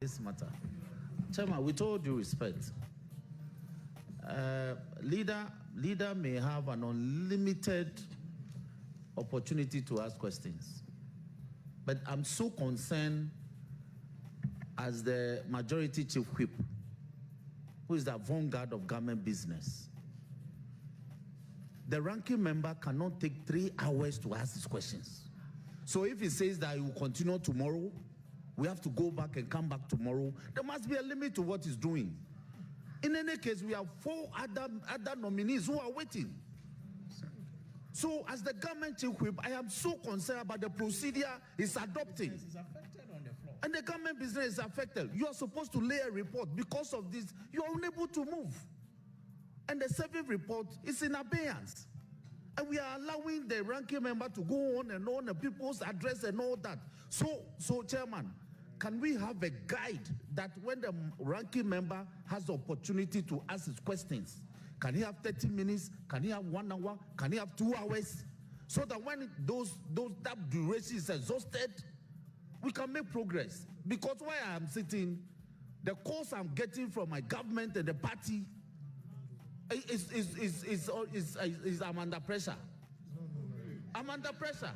this matter. Chairman, with all due respect, leader may have an unlimited opportunity to ask questions. But I'm so concerned as the majority chief whip, who is the vanguard of government business. The ranking member cannot take 3 hours to ask his questions. So if he says that he will continue tomorrow, we have to go back and come back tomorrow. There must be a limit to what he's doing. In any case, we have 4 other nominees who are waiting. So as the government chief whip, I am so concerned about the procedure he's adopting. Is affected on the floor. And the government business is affected. You are supposed to lay a report. Because of this, you are unable to move. And the service report is in abeyance. And we are allowing the ranking member to go on and on, the people's address and all that. So Chairman, can we have a guide that when the ranking member has the opportunity to ask his questions, can he have 30 minutes? Can he have 1 hour? Can he have 2 hours? So that when that duration is exhausted, we can make progress. Because where I am sitting, the calls I'm getting from my government and the party is I'm under pressure. I'm under pressure.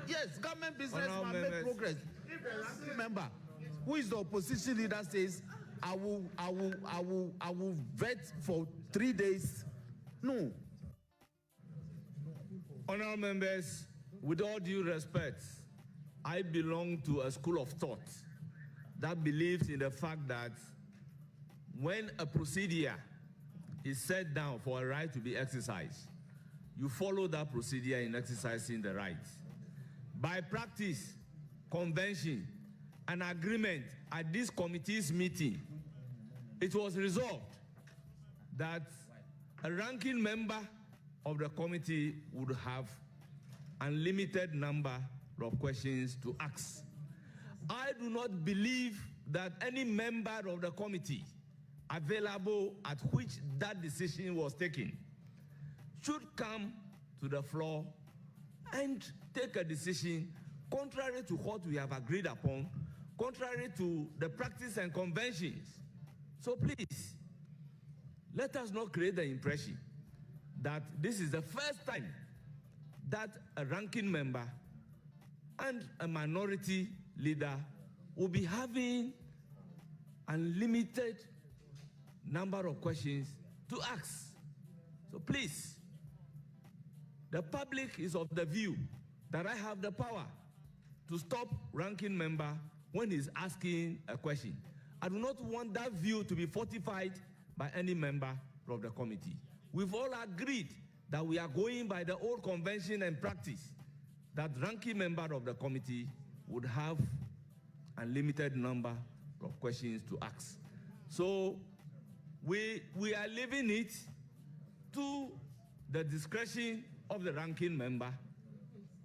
Yes, government business must make progress. If a ranking member, who is the opposition leader, says, I will vet for 3 days. No. Honourable members, with all due respect, I belong to a school of thought that believes in the fact that when a procedure is set down for a right to be exercised, you follow that procedure in exercising the right. By practice, convention, and agreement at this committee's meeting, it was resolved that a ranking member of the committee would have unlimited number of questions to ask. I do not believe that any member of the committee available at which that decision was taken should come to the floor and take a decision contrary to what we have agreed upon, contrary to the practice and conventions. So please, let us not create the impression that this is the first time that a ranking member and a minority leader will be having unlimited number of questions to ask. So please, the public is of the view that I have the power to stop ranking member when he's asking a question. I do not want that view to be fortified by any member of the committee. We've all agreed that we are going by the old convention and practice that ranking member of the committee would have a limited number of questions to ask. So we are leaving it to the discretion of the ranking member,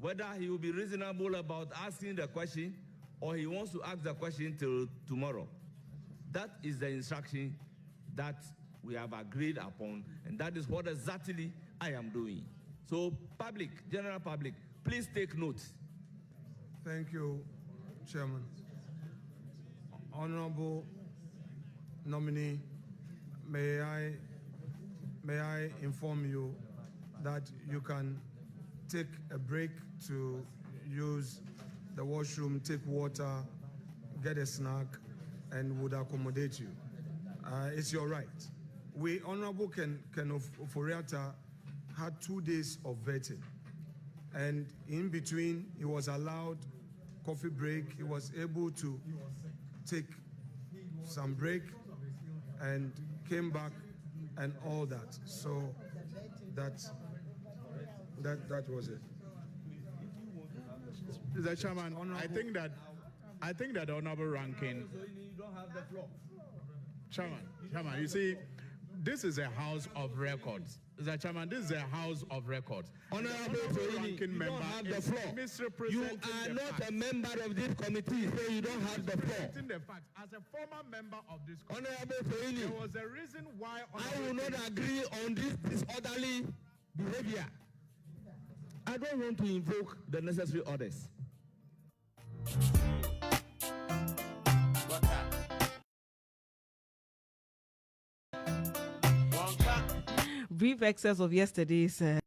whether he will be reasonable about asking the question or he wants to ask the question till tomorrow. That is the instruction that we have agreed upon, and that is what exactly I am doing. So public, general public, please take note. Thank you, Chairman. Honorable nominee, may I inform you that you can take a break to use the washroom, take water, get a snack, and would accommodate you. It's your right. We, Honorable Ken Oforiatta, had 2 days of vetting. And in between, he was allowed coffee break. He was able to take some break and came back and all that. So that was it. Mr. Chairman, I think that the honorable ranking. You don't have the floor. Chairman, you see, this is a house of records. Mr. Chairman, this is a house of records. Honorable ranking member, you don't have the floor. You are not a member of this committee, so you don't have the floor. The fact, as a former member of this committee, Honorable there was a reason why I will not agree on this disorderly behavior. I don't want to invoke the necessary orders. brief excerpt of yesterday's the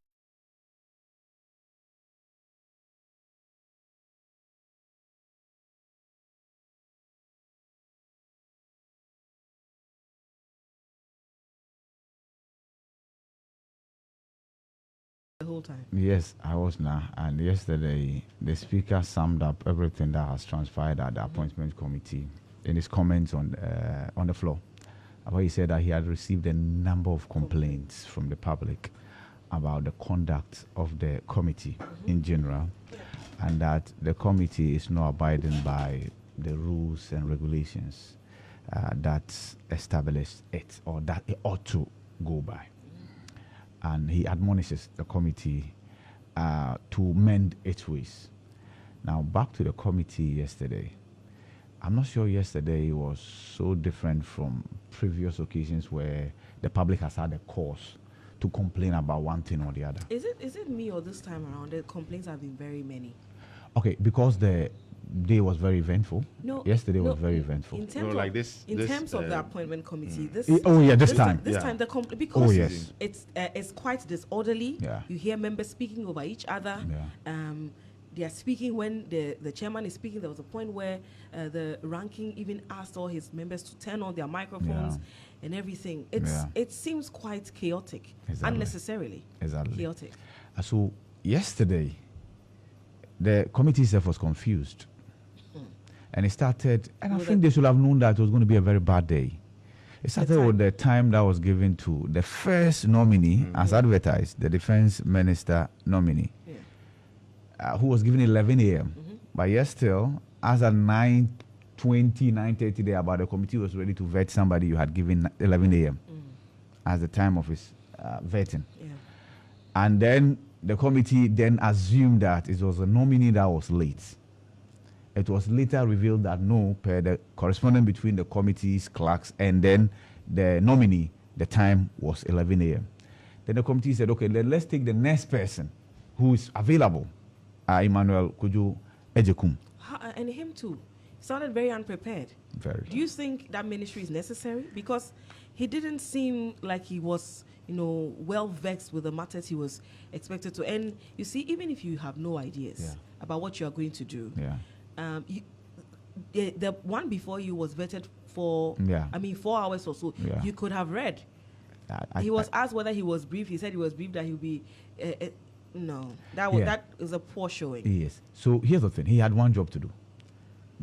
whole time. Yes, I was now. And yesterday, the speaker summed up everything that has transpired at the appointment committee in his comments on the floor. Where he said that he had received a number of complaints from the public about the conduct of the committee in general, and that the committee is not abiding by the rules and regulations that established it, or that it ought to go by. And he admonishes the committee to mend its ways. Now, back to the committee yesterday. I'm not sure yesterday was so different from previous occasions where the public has had a cause to complain about one thing or the other. Is it me, or this time around the complaints have been very many? Okay, because the day was very eventful. No, yesterday was very eventful. In terms No, of, like this- in this, terms of the appointment committee, this This time. This Yeah. time the because Oh, yes. it's quite disorderly. Yeah. You hear members speaking over each other. Yeah. They are speaking when the chairman is speaking. There was a point where the ranking even asked all his members to turn on their microphones and everything. It seems quite chaotic, Exactly. unnecessarily chaotic. So yesterday, the committee itself was confused. And it started, and I think they should have known that it was going to be a very bad day. It started with the time that was given to the first nominee, as advertised, the defense minister nominee, who was given 11 a.m. But yes, still, as at 9:20, 9:30 there, about the committee was ready to vet somebody you had given 11 a.m. as the time of his vetting. Yeah. And then the committee then assumed that it was a nominee that was late. It was later revealed that no, per the correspondence between the committee's clerks and then the nominee, the time was 11 a.m. Then the committee said, okay, let's take the next person who is available, Emmanuel Kuju Ejekum. And him too. He sounded very unprepared. Very. Do you think that ministry is necessary? Because he didn't seem like he was, well vexed with the matters he was expected to. And you see, even if you have no ideas about what you are going to do, the one before you was vetted for, 4 hours or so. Yeah. You could have read. He was asked whether he was briefed. He said he was briefed that he would be. No, that is a poor showing. Yes. So here's the thing. He had one job to do.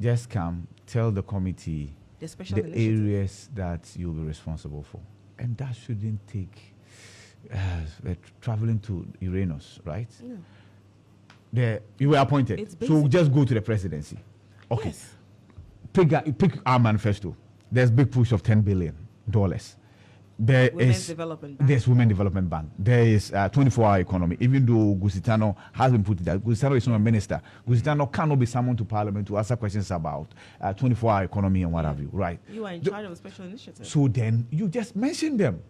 Just come, tell the committee the areas that you'll be responsible for. And that shouldn't take traveling to Uranus, right? No. You were appointed. It's So basic. just go to the presidency. Okay. Yes. Pick our manifesto. There's big push of $10 billion. There Women's is Development Bank. There's Women Development Bank. There is 24-hour economy. Even though Gusitano has been put there, Gusitano is not a minister. Gusitano cannot be summoned to Parliament to answer questions about 24-hour economy and what have you, right? You are in charge of a special initiative. So then you just mention them.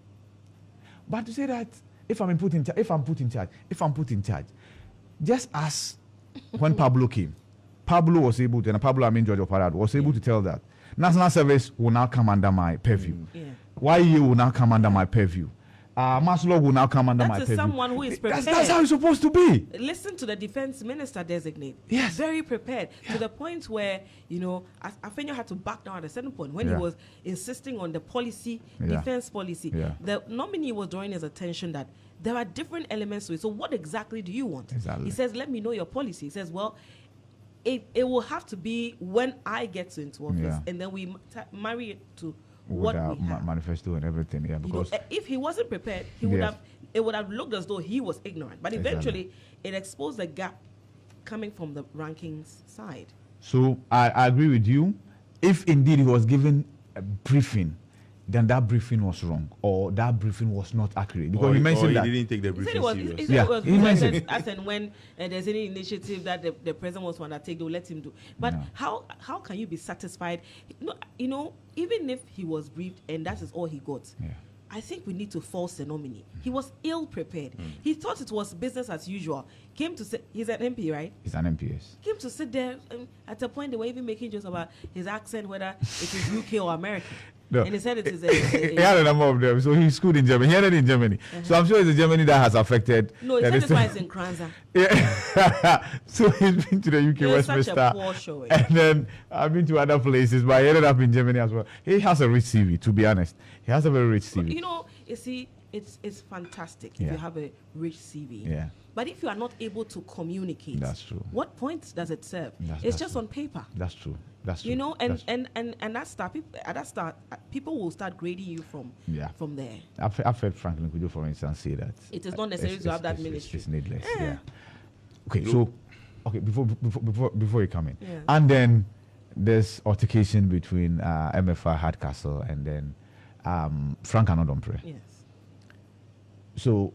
But to say that if I'm put in charge, just as when Pablo came, Pablo was able to, and Pablo George Oparado was able to tell that National Service will now come under my purview. YE will now come under my purview. Maslow will now come under my purview. Someone who is prepared. That's how it's supposed to be. Listen to the defense minister designate. Yes. Very prepared to the point where, Afenyo had to back down at a certain point when he was insisting on the policy, defense policy. The nominee was drawing his attention that there are different elements to it. So what exactly do you want? Exactly. He says, let me know your policy. He says, well, it will have to be when I get into office, and then we marry it to what with we have. manifesto and everything, because If he wasn't prepared, it would have looked as though he was ignorant. But eventually, it exposed the gap coming from the rankings side. So I agree with you. If indeed he was given a briefing, then that briefing was wrong, or that briefing was not accurate. Because he mentioned that he didn't take the He said briefing it was, serious. he mentioned as and when there's any initiative that the president wants to undertake, they'll let him do. But how can you be satisfied? Even if he was briefed and that is all he got, I think we need to force the nominee. He was ill prepared. He thought it was business as usual. Came to say he's an MP, right? he's an MPS. Came to sit there. At a point, they were even making jokes about his accent, whether it is UK or American. No. And he said it is He had a number of them, so he's schooled in Germany. He had it in Germany. So I'm sure it's in Germany that has affected. No, he said it's why it's in Kranza. Yeah. So he's been to the UK, It's such Westminster. a poor show. And then I've been to other places, but he ended up in Germany as well. He has a rich CV, to be honest. He has a very rich CV. You know, you see, it's fantastic if Yeah. you have a rich CV. Yeah. But if you are not able to communicate, That's true. what point does it serve? That's It's just true. on paper. That's true. That's true. You know, That's- and that start at that start, people will start grading you from Yeah. from there. I've heard Franklin Kudu, for instance, say that It is not necessary to have that ministry. It's needless. Yeah. Yeah. Okay, so before you come in, Yeah. and then there's altercation between MFR Hardcastle and then Frank Anodompre. Yes. So,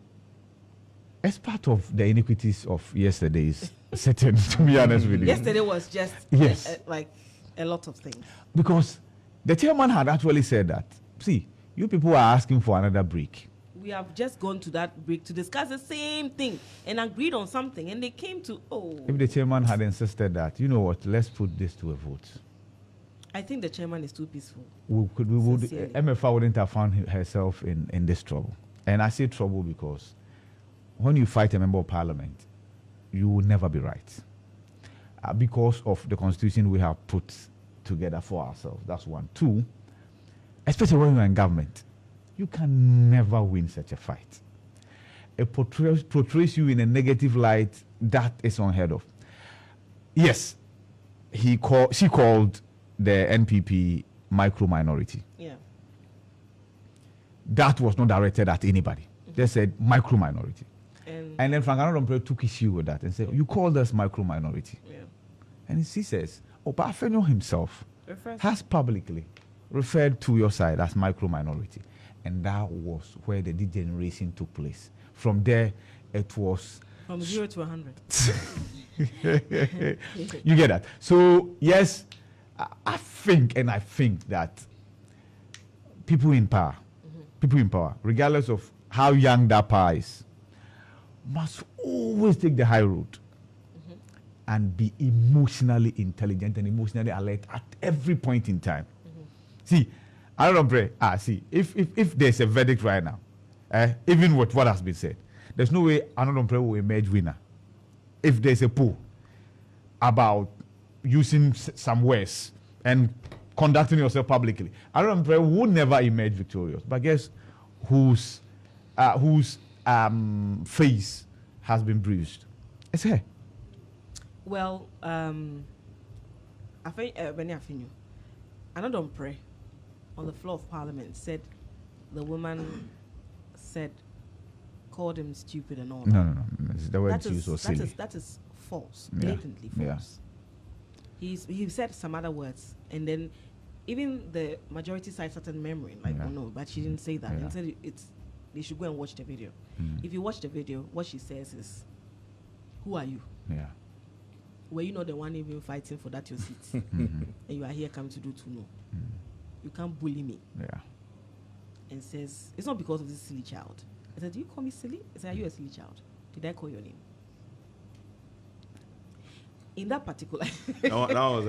as part of the iniquities of yesterday's setting, to be honest with you, Yesterday was just Yes. like a lot of things. because the chairman had actually said that, see, you people are asking for another break. We have just gone to that break to discuss the same thing and agreed on something, and they came to If the chairman had insisted that, you know what, let's put this to a vote. I think the chairman is too peaceful. We would Sincerely. MFR wouldn't have found herself in this trouble. And I say trouble because when you fight a member of parliament, you will never be right. Because of the constitution we have put together for ourselves. That's one. Two, especially when you're in government, you can never win such a fight. It portrays you in a negative light that is unheard of. Yes, she called the NPP micro minority. Yeah. That was not directed at anybody. They said micro minority. And And then Frank Anodompre took issue with that and said, you called us micro minority. yeah. And he says, Obafemi himself Refresh. has publicly referred to your side as micro minority. And that was where the degeneration took place. From there, it was From 0 to 100. you get that. So yes, I think that people in power, regardless of how young that power is, must always take the high road and be emotionally intelligent and emotionally alert at every point in time. See, I don't pray. If there's a verdict right now, even with what has been said, there's no way Anodompre will emerge winner. If there's a poll about using some words and conducting yourself publicly, Anodompre will never emerge victorious. But guess whose face has been bruised? It's her. Well, I think Benny Afinyo, Anodompre, on the floor of Parliament, said the woman called him stupid and all. No. The word That used was silly. that is false, Yeah. blatantly Yeah. false. He said some other words, and then even the majority side started murmuring, like, Yeah. oh no, but she didn't say that. Yeah. Instead, they should go and watch the video. If you watch the video, what she says is, "Who are you? Yeah. Were you not the one even fighting for that your seat? And you are here coming to do to know. You can't bully me." Yeah. And says, it's not because of this silly child. I said, do you call me silly? I said, are you a silly child? Did I call your name? In that particular... that was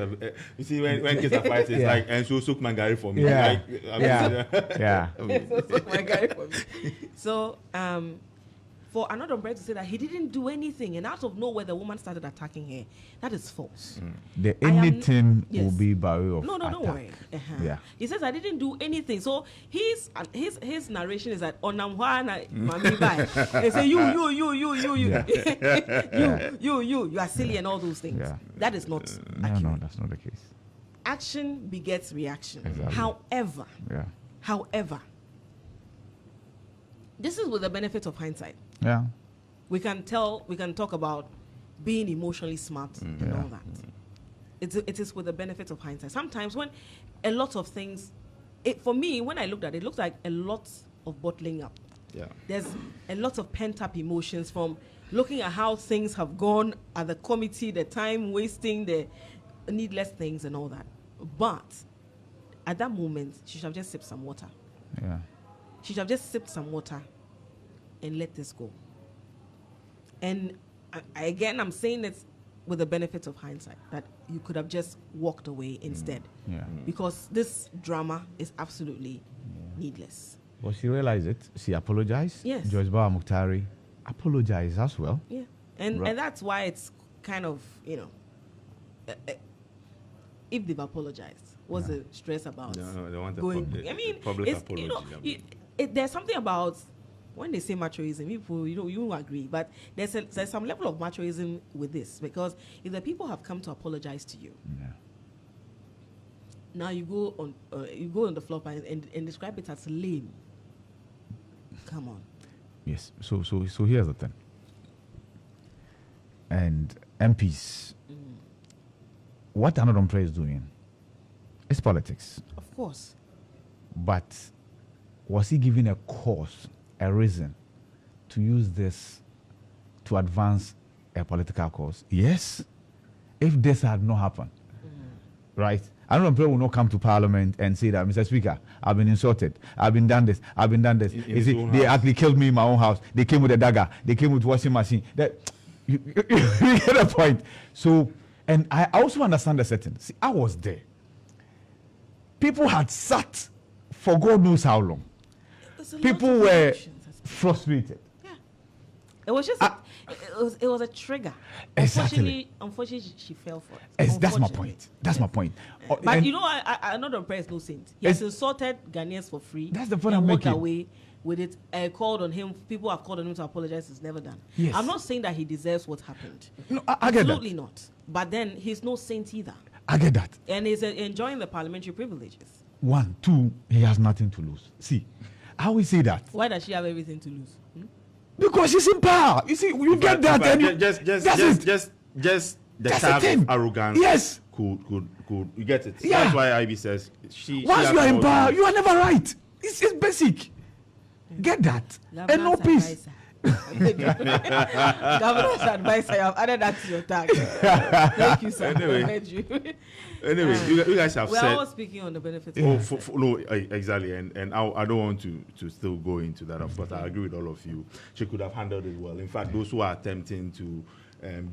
you see, when kids are fighting, it's Yeah. like, and so soak my Gary for me. Yeah. Like, Yeah. my guy for me. So, for Anodompre to say that he didn't do anything, and out of nowhere the woman started attacking her, that is false. The I am- anything yes. will be by way of No, don't attack. worry. Yeah. He says I didn't do anything. So his narration is that onamwana mami bai. They say you you are silly and all those things. Yeah. That is not No, accurate. that's not the case. Action begets reaction. Exactly. However, this is with the benefit of hindsight. Yeah. We can talk about being emotionally smart and Yeah. all that. It is with the benefit of hindsight. Sometimes when a lot of things, for me, when I looked at it, it looked like a lot of bottling up. Yeah. There's a lot of pent-up emotions from looking at how things have gone at the committee, the time wasting, the needless things and all that. But at that moment, she should have just sipped some water. Yeah. She should have just sipped some water and let this go. And again, I'm saying that with the benefit of hindsight, that you could have just walked away instead. Yeah. Because this drama is absolutely needless. Well, she realized it. She apologized. Yes. Joyce Bawa Muktari apologized as well. Yeah. And Right. and that's why it's kind of, if they've apologized, what's the stress about No, they want a going? public, I mean, public it's, apology. I mean. there's something about when they say machoism, people, you won't agree, but there's some level of machoism with this, because if the people have come to apologize to you, Yeah. now you go on the floor and describe it as lame. Come on. Yes. So here's the thing. And MPs, what Anodon Pre is doing is politics. Of course. But was he given a cause, a reason to use this to advance a political cause? Yes. If this had not happened, right? Anodon Pre will not come to Parliament and say that, Mr. Speaker, I've been insulted, I've been done this. In You his see, own they house. actually killed me in my own house. They came with a dagger. They came with washing machine. That you get the point. So, and I also understand the setting. See, I was there. People had sat for God knows how long. There's a lot People of were emotions. frustrated. Yeah. It was just it was a trigger. Exactly. Unfortunately, she fell for it. That's my Unfortunately. point. That's my point. But And I know the press no saint. He has insulted Ghanaians for free. That's the point and I'm walked making. away with it. Called on him. People have called on him to apologize. It's never done. Yes. I'm not saying that he deserves what happened. No, I get that. Absolutely not. But then he's no saint either, I get that. and he's enjoying the parliamentary privileges. 1, 2, he has nothing to lose. See, I will say that Why does she have everything to lose? because she's in power. You see, you get that, But and you, just that's the That's the type thing. of arrogance. Yes. Could you get it? Yeah. That's why IB says she. Once has you are in all power, the- you are never right. It's basic. Get that, and no peace. Governor's advisor, I've added that to your tag. Thank you, sir. Anyway. I heard you. Anyway, you guys have We're said. all speaking on the benefits. Oh, no, exactly, and I don't want to still go into that. Of course, I agree with all of you. She could have handled it well. In fact, those who are attempting to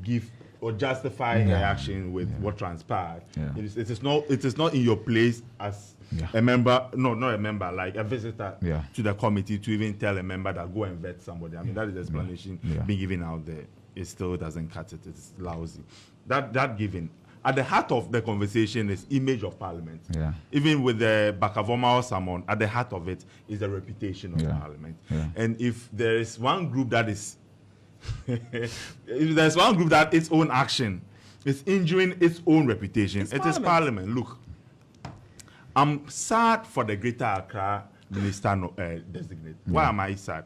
give or justify her action with what transpired, Yeah. it is not in your place as a member, no, not a member, like a visitor to the committee to even tell a member that go and vet somebody. I mean, that is the explanation being given out there. It still doesn't cut it. It's lousy. That given. At the heart of the conversation is image of Parliament. Yeah. Even with the Bakavoma or someone, at the heart of it is the reputation of Parliament. Yeah. And if there is one group that is, if there's one group that its own action is injuring its own reputation, it is Parliament. Look, I'm sad for the Greater Accra Minister designate. Why am I sad?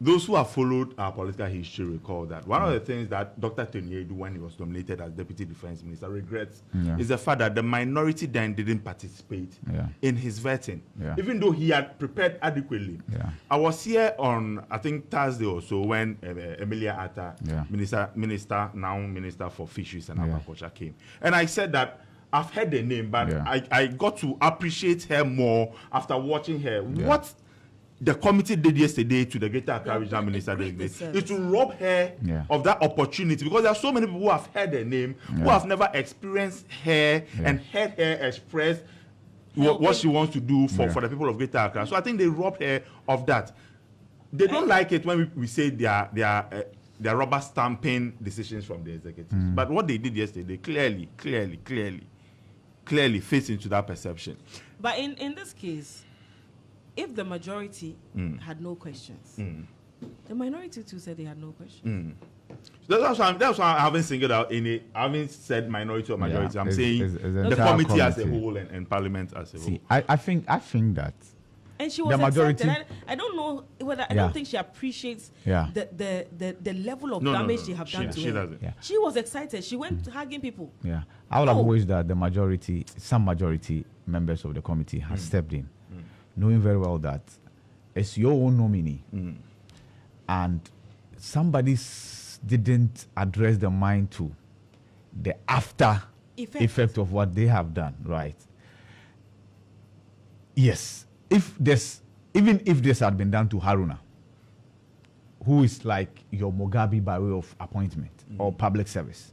Those who have followed our political history recall that one of the things that Dr. Tettey did when he was nominated as Deputy Defense Minister regrets is the fact that the minority then didn't participate in his vetting, even though he had prepared adequately. I was here on, I think, Thursday or so when Emilia Atta, now Minister for Fisheries and Aquaculture, came. And I said that I've heard the name, but I got to appreciate her more after watching her. What the committee did yesterday to the Greater Accra Regional Minister is to rob her of that opportunity, because there are so many people who have heard her name, who have never experienced her and heard her express what she wants to do for the people of Greater Accra. So I think they robbed her of that. They don't like it when we say they are rubber stamping decisions from the executives. But what they did yesterday clearly fits into that perception. But in this case, if the majority had no questions, the minority too said they had no questions. That's why I haven't singled out any. I haven't said minority or majority. I'm saying it's the committee as a whole and Parliament as a whole. See, I think that. And she was the majority. excited. I don't know whether I don't think she appreciates the level of damage they have done to her. Doesn't. Yeah. She was excited. She went hugging people. Yeah, I would have wished that some majority members of the committee have stepped in, knowing very well that it's your own nominee, and somebody didn't address the mind to the after effect of what they have done, right? Yes, even if this had been done to Haruna, who is like your Mugabe by way of appointment or public service,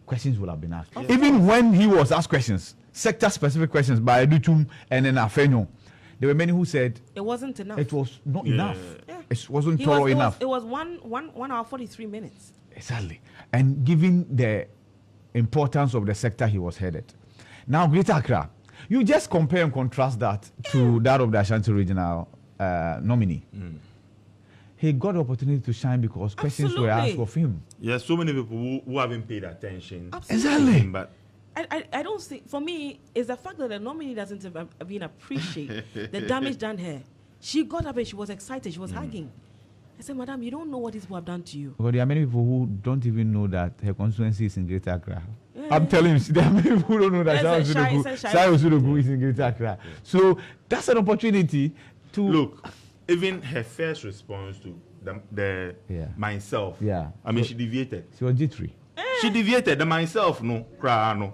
questions will have been asked. Even when he was asked questions, sector-specific questions by Edutum and then Afenyo, there were many who said it wasn't enough. it was not enough. Yeah. It wasn't thorough enough. It was 1 hour 43 minutes. Exactly. And given the importance of the sector he was headed. Now, Greater Accra, you just compare and contrast that to that of the Ashanti Regional nominee. He got the opportunity to shine because questions were asked of him. Yes, so many people who haven't paid attention. Exactly. But I don't see, for me, it's the fact that the nominee doesn't even appreciate the damage done here. She got up and she was excited, she was hugging. I said, Madam, you don't know what these people have done to you. Because there are many people who don't even know that her constituency is in Greater Accra. I'm telling you, there are many people who don't know that Shai Osudogu is in Greater Accra. So that's an opportunity to look. Even her first response to the myself. Yeah. I mean, she deviated. She was jittery. She deviated. The myself, no, no.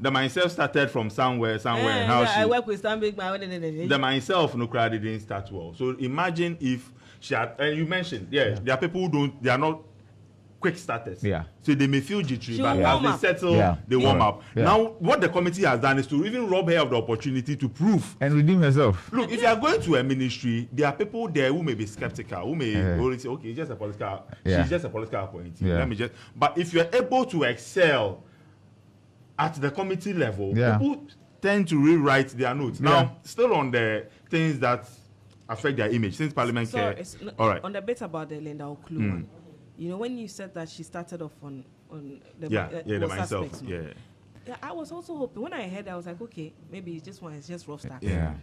The myself started from somewhere, and how I work with some big man. The myself, no, cry didn't start well. So imagine if she had, and you mentioned, there are people who they are not quick starters. Yeah. So they may feel jittery, but warm as up. they settle, they warm up. Yeah. Now, what the committee has done is to even rob her of the opportunity to prove and redeem herself. Look, if you are going to a ministry, there are people there who may be skeptical, who may only say, okay, it's just a political, she's just a political appointee. Yeah. Let me just, but if you're able to excel at the committee level, people tend to rewrite their notes. Now, still on the things that affect their image, since Parliament care. All right. On the bit about the Linda Oklu one, you know, when you said that she started off on the the myself, suspects, yeah, I was also hoping, when I heard, I was like, okay, maybe it's just it's rough start. Yeah.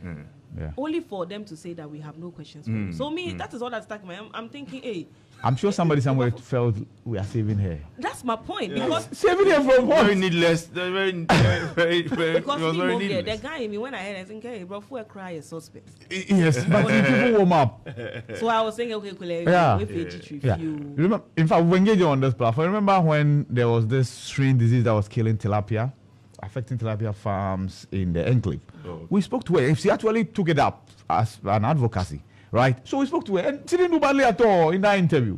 Only for them to say that we have no questions for you. So me, that is all that stuck in my mind. I'm thinking, hey. I'm sure somebody somewhere felt we are saving her. That's my point. Because saving her from what? Very needless. Very because very needless. the guy in me, when I heard, I think, hey, bro, who cry is suspect. Yes, but people warm up. So I was thinking, okay, Remember, in fact, we engaged on this platform. Remember when there was this strange disease that was killing tilapia, affecting tilapia farms in the enclave? We spoke to her. She actually took it up as an advocacy. Right? So we spoke to her and she didn't do badly at all in that interview.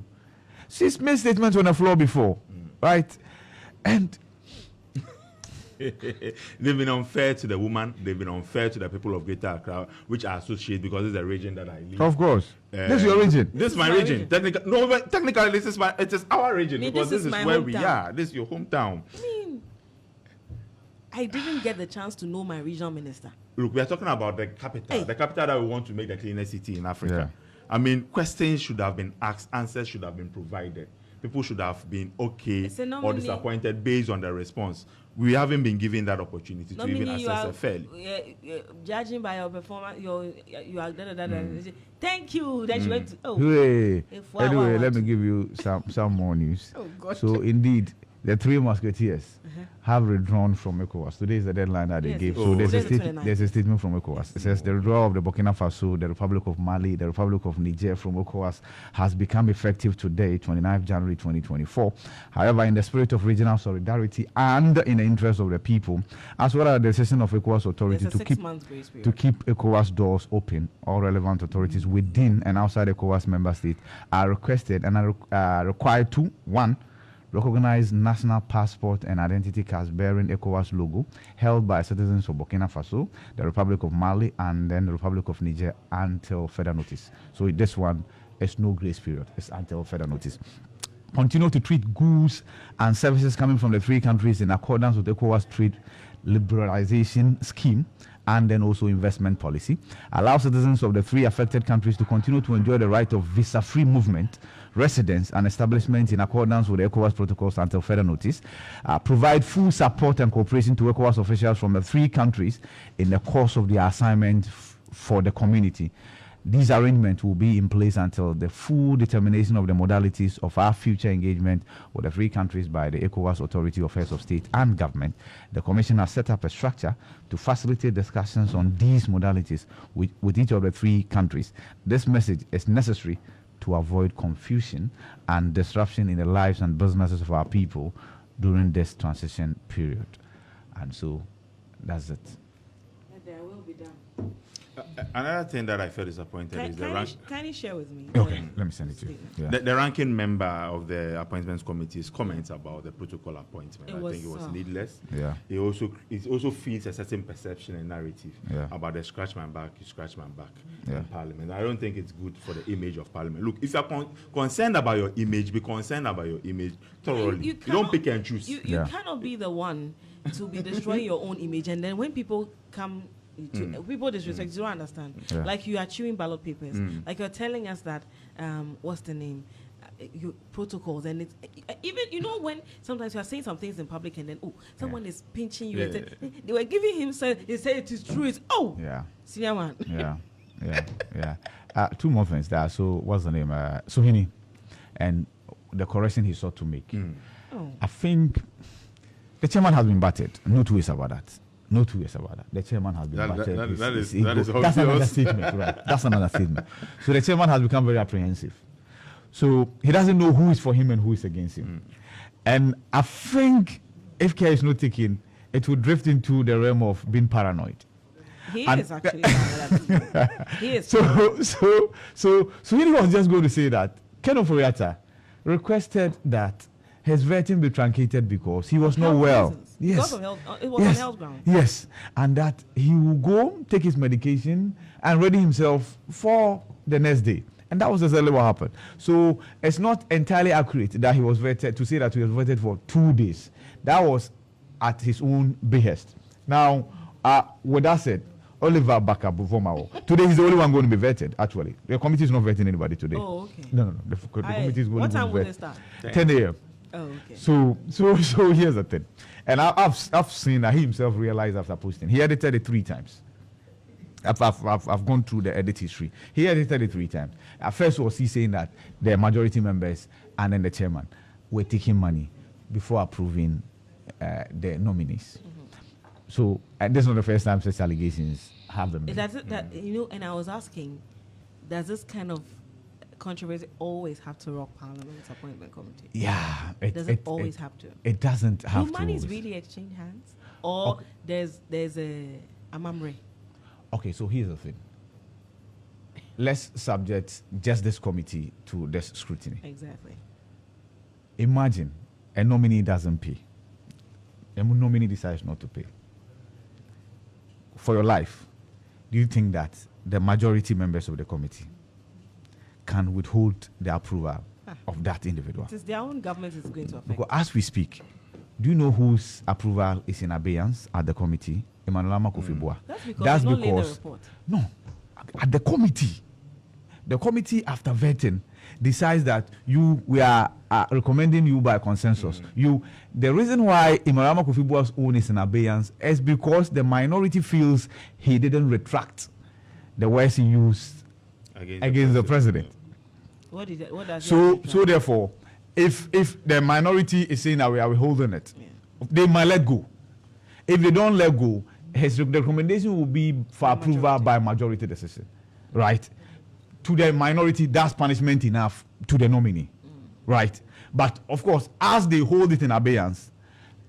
She's made statements on the floor before. Right? And they've been unfair to the woman. They've been unfair to the people of Greater Accra, which I associate because it's the region that I live. Of course. This is your region. This is my region. Technically, this is it is our region because this is where we are. This is your hometown. I mean, I didn't get the chance to know my regional minister. Look, we are talking about the capital, the capital that we want to make the cleanest city in Africa. Yeah. I mean, questions should have been asked, answers should have been provided. People should have been okay or disappointed based on the response. We haven't been given that opportunity to even assess it fairly. Judging by your performance, you are thank you. That you went to, Anyway, let me give you some more news. Oh, God. So indeed, the three musketeers have withdrawn from ECOWAS. Today is the deadline that they gave. So there's a statement from ECOWAS. It says the withdrawal of the Burkina Faso, the Republic of Mali, the Republic of Niger from ECOWAS has become effective today, 29th January 2024. However, in the spirit of regional solidarity and in the interest of the people, as well as the decision of ECOWAS authority to keep ECOWAS doors open, all relevant authorities within and outside ECOWAS member states are requested and are required to, 1, recognize national passport and identity cards bearing ECOWAS logo held by citizens of Burkina Faso, the Republic of Mali, and then the Republic of Niger until further notice. So this one is no grace period. It's until further notice. Continue to treat goods and services coming from the three countries in accordance with ECOWAS trade liberalization scheme and then also investment policy. Allow citizens of the three affected countries to continue to enjoy the right of visa-free movement, residence and establishment in accordance with the ECOWAS protocols until further notice. Provide full support and cooperation to ECOWAS officials from the three countries in the course of their assignment for the community. These arrangements will be in place until the full determination of the modalities of our future engagement with the three countries by the ECOWAS Authority of Heads of State and Government. The Commission has set up a structure to facilitate discussions on these modalities with each of the three countries. This message is necessary to avoid confusion and disruption in the lives and businesses of our people during this transition period. And so that's it. There will be done. Another thing that I felt disappointed is the rank. Can you share with me? Okay, let me send it to you. Yeah. The ranking member of the appointments committee's comments about the protocol appointment, I think it was needless. Yeah. It also feeds a certain perception and narrative about the scratch my back, you scratch my back in Parliament. I don't think it's good for the image of Parliament. Look, if you're concerned about your image, be concerned about your image thoroughly. You don't pick and choose. You cannot be the one to be destroying your own image, and then when people come people disrespect, you don't understand. Yeah. Like you are chewing ballot papers. Like you're telling us that what's the name? Protocols, and it's even when sometimes you are saying some things in public and then someone is pinching you and they were giving him they say it is true. It's senior man. Two more things there. So what's the name? Suhini, and the correction he sought to make. I think the chairman has been battered. No two ways about that. No two ways about that. The chairman has been battered. That is that's another statement, right? That's another statement. So the chairman has become very apprehensive. So he doesn't know who is for him and who is against him. And I think if care is not taken, it will drift into the realm of being paranoid. He is actually he is. So he was just going to say that Ken Oforiatta requested that his vetting be truncated because he was not well. Reasons. Yes. Because of health, it was on health grounds. Yes, and that he will go take his medication and ready himself for the next day. And that was exactly what happened. So it's not entirely accurate that he was vetted, to say that he was vetted for 2 days. That was at his own behest. Now, with that said, Oliver Bakabuvomao. Today he's the only one going to be vetted, actually. The committee is not vetting anybody today. Oh, okay. No. The committee is going to be vetted. What time will they start? 10 a.m. Oh, okay. So here's the thing. And I've seen that he himself realized after posting. He edited it 3 times. I've gone through the edit history. He edited it 3 times. At first was he saying that the majority members and then the chairman were taking money before approving the nominees. So this is not the first time such allegations have been made. And I was asking, does this kind of controversy always have to rock Parliament's appointment committee? Yeah. Does it always have to? It doesn't have to. Do monies really exchange hands? Or there's a mamre? Okay, so here's the thing. Let's subject just this committee to this scrutiny. Exactly. Imagine a nominee doesn't pay. A nominee decides not to pay. For your life, do you think that the majority members of the committee can withhold the approval of that individual? It is their own government is going to affect. Because as we speak, do you know whose approval is in abeyance at the committee? Emmanuel Makofibua. That's because the report. No, at the committee. The committee, after vetting, decides that we are recommending you by consensus. The reason why Emmanuel Makofibua's own is in abeyance is because the minority feels he didn't retract the words he used against the president. So therefore, if the minority is saying that we are withholding it, they might let go. If they don't let go, the recommendation will be for approval by majority decision, right? To the minority, that's punishment enough to the nominee, right? But of course, as they hold it in abeyance,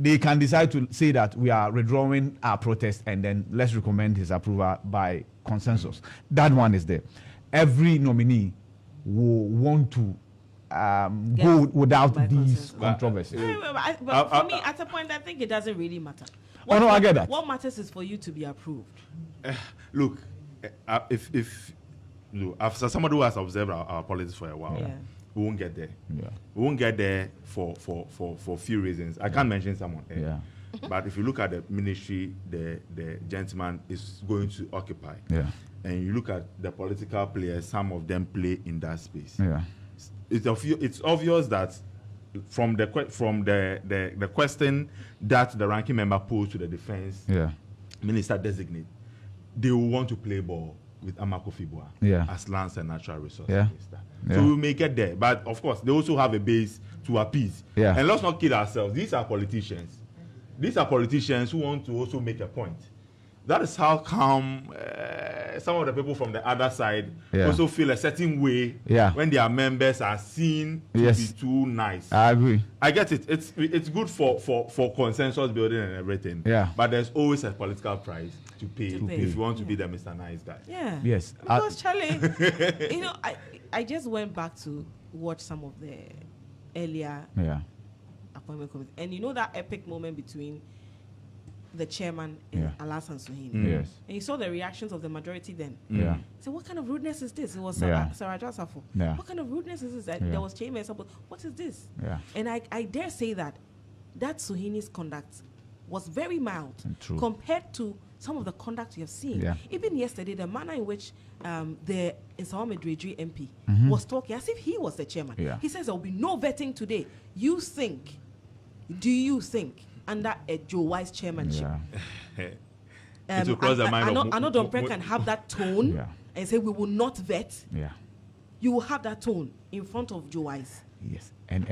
they can decide to say that we are withdrawing our protest and then let's recommend his approval by consensus. That one is there. Every nominee will want to go without these controversies. But for me, at a point, I think it doesn't really matter. I get that. What matters is for you to be approved. Look, if after somebody who has observed our politics for a while, we won't get there. Yeah. We won't get there for few reasons. I can't mention someone. But if you look at the ministry, the gentleman is going to occupy. Yeah. And you look at the political players, some of them play in that space. Yeah. It's obvious that from the question that the ranking member posed to the defense minister designate, they will want to play ball with Amakofibua as lands and natural resources minister. So we may get there, but of course they also have a base to appease. And let's not kid ourselves. These are politicians. These are politicians who want to also make a point. That is how come some of the people from the other side Yeah. also feel a certain way Yeah. when their members are seen to Yes. be too nice. I agree. I get it. It's good for consensus building and everything. Yeah. But there's always a political price to pay pay. if you want to be the Mr. Nice guy. Yeah. Yes. Because Charlie, I just went back to watch some of the earlier Yeah. appointment committee, and that epic moment between the chairman and Yeah. Alasan Suhini. Yes. And you saw the reactions of the majority then. Yeah. So what kind of rudeness is this? It was Yeah. Sarah Josafo. Yeah. What kind of rudeness is this? That Yeah. there was chairman. What is this? Yeah. And I dare say that Suhini's conduct was very mild True. compared to some of the conduct you have seen. Yeah. Even yesterday, the manner in which the Nsawam Edredri MP was talking as if he was the chairman. Yeah. He says there will be no vetting today. Do you think under a Joe Wise chairmanship? Yeah. It will cross the mind of Anno Dompré can have that tone Yeah. and say we will not vet. Yeah. You will have that tone in front of Joe Wise. Yes, and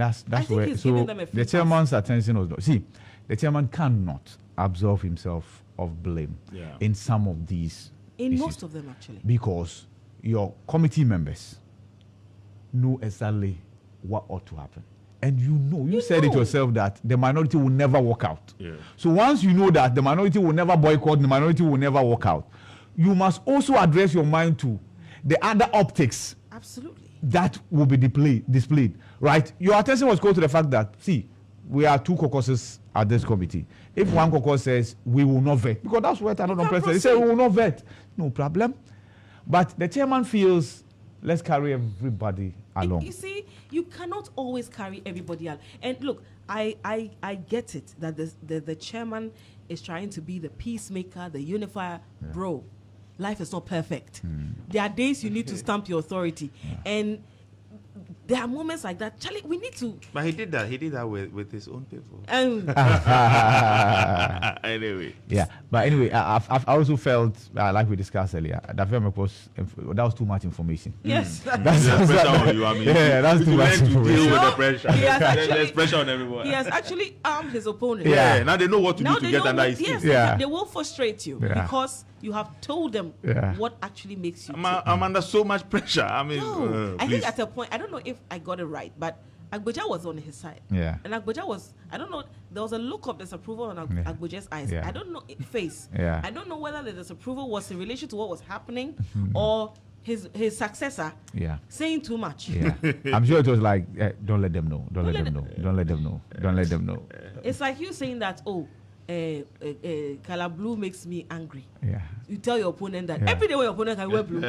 that's think where he's giving so them a the free chairman's attention was not. See, the chairman cannot absolve himself of blame Yeah. in some of these In issues most of them, actually. because your committee members know exactly what ought to happen. And you said it know. yourself that the minority will never walk out. Yeah. So once you know that the minority will never boycott, the minority will never walk out, you must also address your mind to the other optics Absolutely. that will be displayed, right? Your attention was called to the fact that, see, we are 2 caucuses at this committee. If one caucus says we will not vet, because that's what Anno Dompré said, he said we will not vet, no problem. But the chairman feels, let's carry everybody along. You see, you cannot always carry everybody out. And look, I get it that the chairman is trying to be the peacemaker, the unifier. Bro, life is not perfect. There are days you need to stamp your authority. And there are moments like that. Charlie, we need to. But he did that with his own people. Anyway. Yeah, but anyway, I also felt, like we discussed earlier, that was too much information. Yes. That's Pressure on you, I mean. Yeah, that's you too much learn to deal information. with the No, pressure. he has There's actually- pressure on everyone. He has actually armed his opponent. Yeah, now they know what to Now do to they get know under what, his yes, skin. Yeah. they will frustrate you Yeah. because you have told them Yeah. what actually makes you. I'm under so much pressure. I mean, No, I please. think at a point, I don't know if I got it right, but Agboja was on his side. Yeah. And Agboja was, I don't know, there was a look of disapproval on Yeah. Agboja's eyes. Yeah. I don't know, face. Yeah. I don't know whether the disapproval was in relation to what was happening or his successor Yeah. saying too much. Yeah. I'm sure it was like, don't let them know. Don't let them know. Don't let them know. Don't let them know. It's like you saying that, color blue makes me angry. Yeah. You tell your opponent that Yeah. every day when your opponent can wear blue.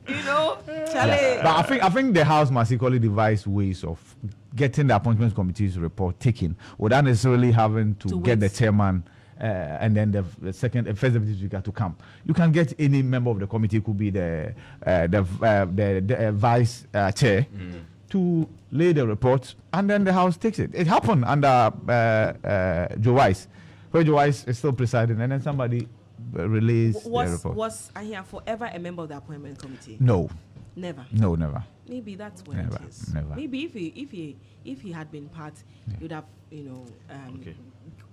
Charlie. But I think the House must equally devise ways of getting the appointments committee's report taken without necessarily having to get the wait. chairman and then the first deputy speaker to come. You can get any member of the committee, could be the vice chair, to lay the report, and then the House takes it. It happened under Joe Wise, where Joe Wise is still presiding, and then somebody relays the report. Was Ahia forever a member of the appointment committee? No, Never. never. Maybe that's what Never, it is. never. Maybe if he had been part, he would have Okay.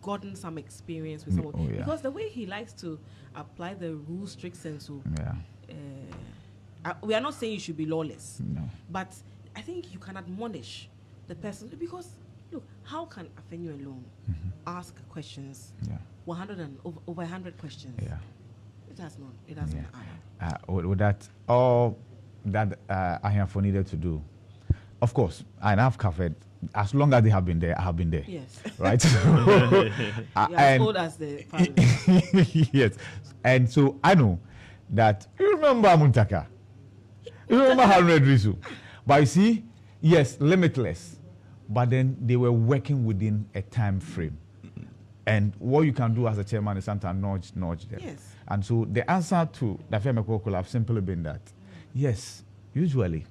gotten some experience with someone. Oh, yeah. Because the way he likes to apply the rules, strict sense, so Yeah, we are not saying you should be lawless, no. but I think you can admonish the person because look, how can Afenyo alone ask questions? Yeah, 100 and over 100 questions. yeah. It has not. It doesn't Yeah. add up. With that, all that I have needed to do, of course, and I've covered. As long as they have been there, I have been there. Yes. Right. You're as old as the parliament. Yes, and so I know that you remember Muntaka, you remember Harun Idrisu, but you see, yes, limitless, but then they were working within a time frame. And what you can do as a chairman is sometimes nudge them. Yes. And so the answer to the Mekoko could have simply been that, yes, usually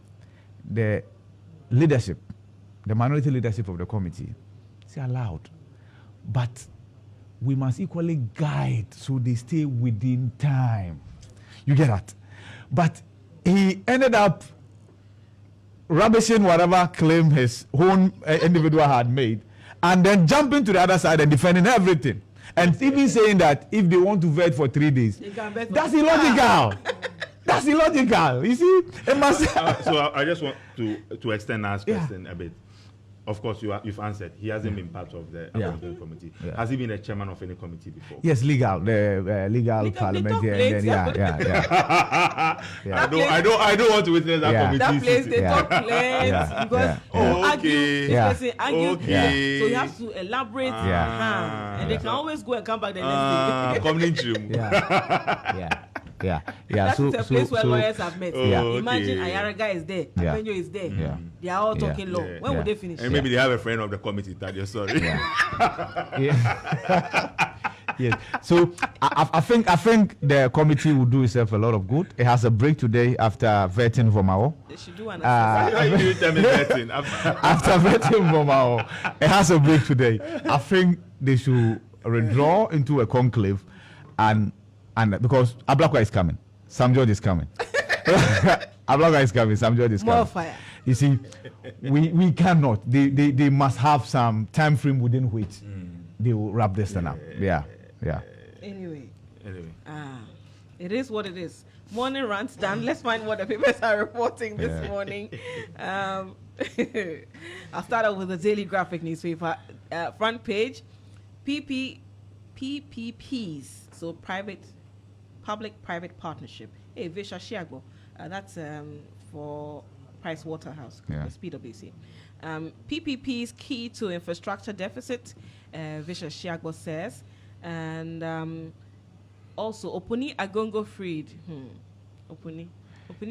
the leadership, the minority leadership of the committee, is allowed. But we must equally guide so they stay within time. You get that? But he ended up rubbishing whatever claim his own individual had made and then jumping to the other side and defending everything. And even saying that if they want to vet for 3 days, that's illogical. That's illogical. You see, it must. So I just want to extend our question a bit. Of course, you've answered. He hasn't been part of the appointment committee. Yeah. Has he been a chairman of any committee before? Yes, legal parliament. Yeah. I don't want to witness that committee. That place they sitting. talk plenty because argue. So you have to elaborate, and they can always go and come back the next day. Community room. Yeah. That's a place where lawyers have met. Yeah. Imagine Ayaraga is there, Apenyo is there. Yeah. They are all talking law. When would they finish? And maybe they have a friend of the committee that you're sorry. Yes. So I think the committee will do itself a lot of good. It has a break today after vetting Vomao. They should do an Why you tell me vetting? After vetting Vomao, it has a break today. I think they should withdraw into a conclave and because Ablakwa is coming, Sam George is coming. Ablakwa is coming, Sam George is coming. More fire. You see, we cannot. They must have some time frame within which they will wrap this thing up. Yeah. Anyway. It is what it is. Morning runs down. Let's find what the papers are reporting this morning. I'll start off with the Daily Graphic newspaper. Front page, PPPs, so public-private partnership. Hey, Visha Shiagbo, that's for Price Waterhouse, PwC. PPPs key to infrastructure deficit, Visha Shiagbo says. And also, Opuni Agongo freed. Opuni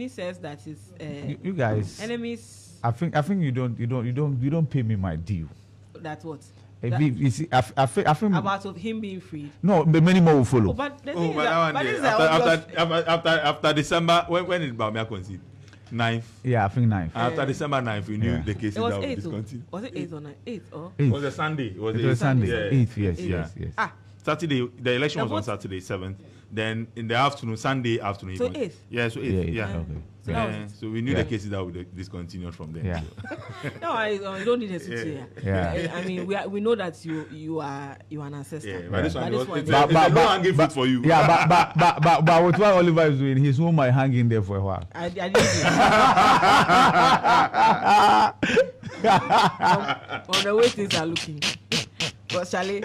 says that his you guys enemies. I think you don't pay me my due. That's what. You see, I think About of him being freed. No, but many more will follow. After December, when did Bamia concede? 9th. Yeah, I think 9th. After December 9th, we knew the cases that were discontinued. Was it 8th or 9th? 8th or? It was a Sunday. It was a Sunday. 8th, yes. Saturday, the election was on Saturday, 7th. Then in the afternoon, Sunday afternoon. So 8th? Yeah, so 8th. Yeah. Okay. So we knew the cases that would discontinued from there. Yeah. No, I don't need a city. I mean, we know that you are an ancestor. Yeah, but this one it's but a low-hanging fruit for you. Yeah, but what Oliver is doing, his home might hang in there for a while. I didn't on the way things are looking. But Charlie,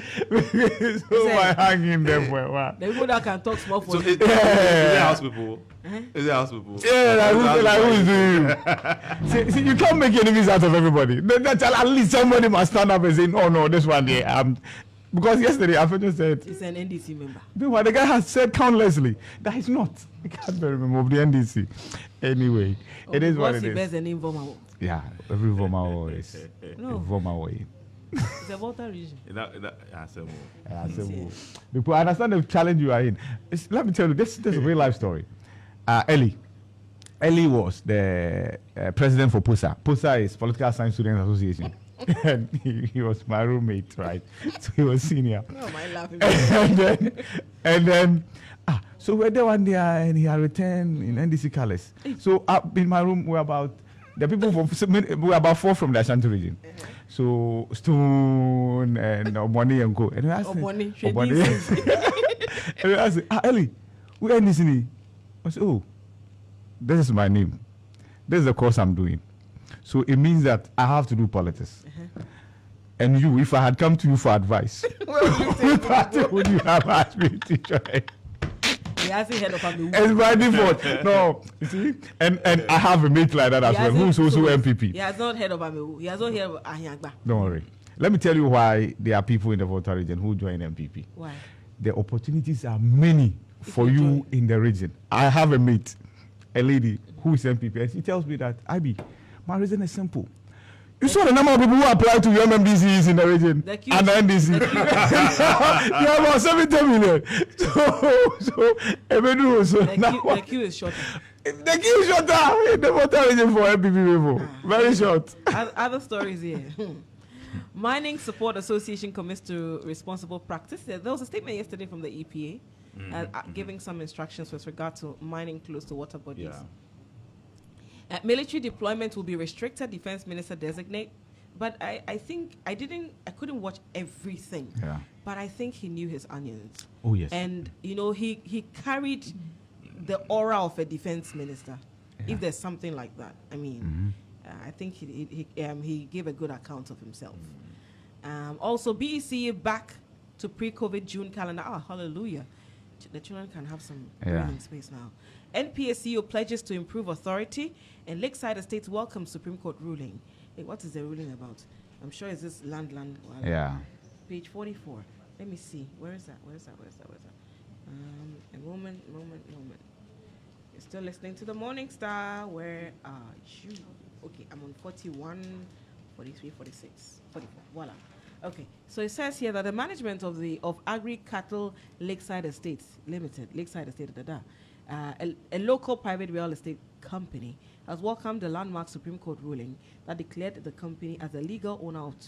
his home might hang in there for a while. The people that can talk small for So you. is it house people? Is it house people? Yeah, who's doing? See, you can't make enemies out of everybody. At least somebody must stand up and say, no, this one there. Because yesterday, Afejo said... He's an NDC member. Meanwhile, the guy has said countlessly that he's not. He can't be a member of the NDC. Anyway, it is what it is. He bears the name Vomao. Yeah, every Vomao is. No. Vomao. It's a Volta region. Because I understand the challenge you are in. Let me tell you, this is a real life story. Eli was the president for PUSA. PUSA is Political Science Students Association. And he was my roommate, right? So he was senior. No, my laughing. and then, so we were there one day and he had returned in NDC colors. So in my room, we're about 4 from the Ashanti region. So Stone and Omoni and Co. And we asked and we asked, Eli, we NDC. I said, oh, this is my name. This is the course I'm doing. So it means that I have to do politics. And you, if I had come to you for advice, would you have asked me to join? He hasn't heard of him. It's by default. No, you see? And I have a mate like that as well, who's also MPP. He has not heard of him. He has not heard of Ahiagba. Don't worry. Let me tell you why there are people in the Volta region who join MPP. Why? The opportunities are many for you in the region. I have a mate, a lady who is MPP, and she tells me that, IB, my reason is simple. You saw the number of people who apply to UMMDCs in the region and the NDC. You have about 70 million. The queue is short. The queue is shorter in the Volta region for MPP people. Very short. Other stories here. Mining Support Association commits to responsible practice. There was a statement yesterday from the EPA giving some instructions with regard to mining close to water bodies. Military deployment will be restricted, Defense Minister designate. But I think I couldn't watch everything. Yeah. But I think he knew his onions. Oh, yes. And he carried the aura of a defense minister. Yeah. If there's something like that, I mean, I think he gave a good account of himself. Also, BEC back to pre-COVID June calendar. Oh, hallelujah! The children can have some breathing space now. NPSCO pledges to improve authority, and Lakeside Estates welcomes Supreme Court ruling. Hey, what is the ruling about? I'm sure it's this land. Yeah. Page 44. Let me see. Where is that? A moment. You're still listening to the Morning Star. Where are you? Okay, I'm on 41, 43, 46, 44. Voila. Okay, so it says here that the management of Agri Cattle Lakeside Estates Limited, Lakeside Estate, a local private real estate company, has welcomed the landmark Supreme Court ruling that declared the company as the legal owner of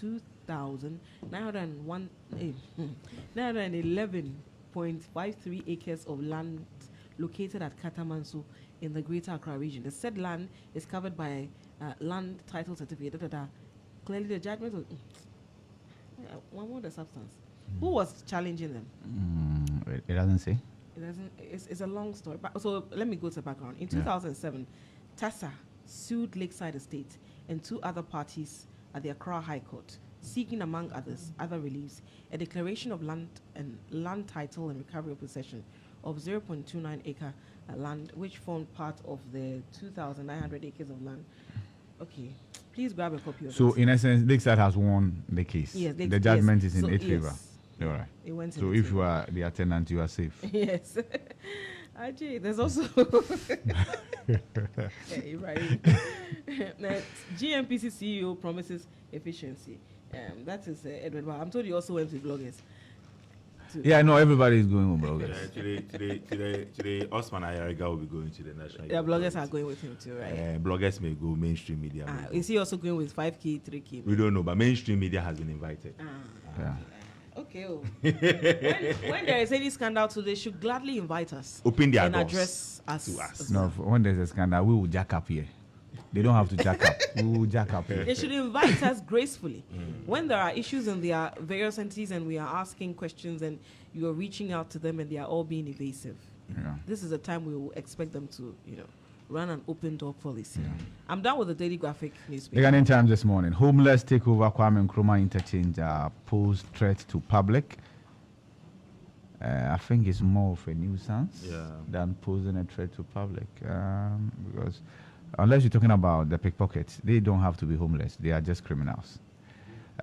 911.53 acres of land located at Katamanso in the Greater Accra region. The said land is covered by land title certificate. Clearly, the judgment was. One more the substance. Who was challenging them? It doesn't say. It doesn't. It's a long story. But, so let me go to the background. In 2007, TASA sued Lakeside Estate and two other parties at the Accra High Court, seeking, among others, other reliefs, a declaration of land title and recovery of possession of 0.29 acre land, which formed part of the 2,900 acres of land. Okay, please grab a copy of it. So, in essence, Lakeside has won the case. Yes, the judgment is in its favor. Yes. All right. It went So, in if its you are the attendant, you are safe. Yes. Ajay, there's also hey, right. Next, GMPC CEO promises efficiency. That is Edward. But I'm told you also went to bloggers. Yeah, no, everybody is going with bloggers. Today, Osman Ayariga will be going to the national. Yeah, bloggers are going with him too, right? Bloggers may go, mainstream media. Is he also going with 5K, 3K? We don't know, but mainstream media has been invited. Yeah. Okay. When there is any scandal, so they should gladly invite us. Open their and doors address us. to us. No, when there's a scandal, we will jack up here. They don't have to jack up. We will jack up here. They should invite us gracefully. When there are issues in their various entities and we are asking questions and you are reaching out to them and they are all being evasive, this is the time we will expect them to, run an open door policy. I'm done with the Daily Graphic newspaper. The Ghanaian Times this morning. Homeless take over Kwame Nkrumah interchange pose threat to public. I think it's more of a nuisance than posing a threat to public. Because unless you're talking about the pickpockets, they don't have to be homeless. They are just criminals.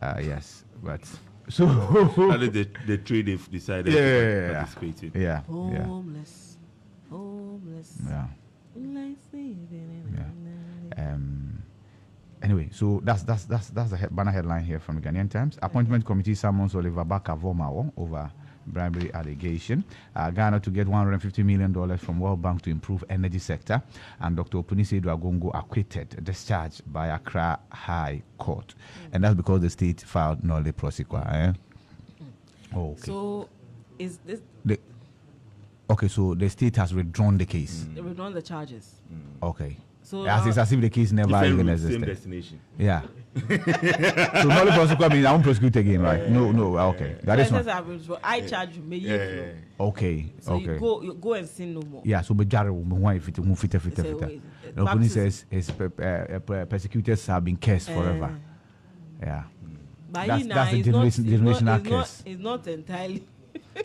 Yes, but so the trade they've decided to participate in. Yeah. Homeless. Yeah. Anyway, so that's the banner headline here from the Ghanaian Times. Appointment committee summons Oliver Baka Vomao over bribery allegation. Ghana to get $150 million from World Bank to improve energy sector. And Dr. Opunisi Agongo acquitted, discharged by Accra High Court. And that's because the state filed nolle prosequi. Oh, okay. So, is this... Okay, so the state has withdrawn the case. They withdrawn the charges. Okay. So it's as if the case never even existed. Same destination. Yeah. So nolle prosequi means I won't prosecute again, right? No. Okay. That is one. I charge you. Okay. So you go and sin no more. Yeah. So bejare who fit. The police says his persecutors have been cursed forever. Yeah. But that's a generational curse. It's not entirely.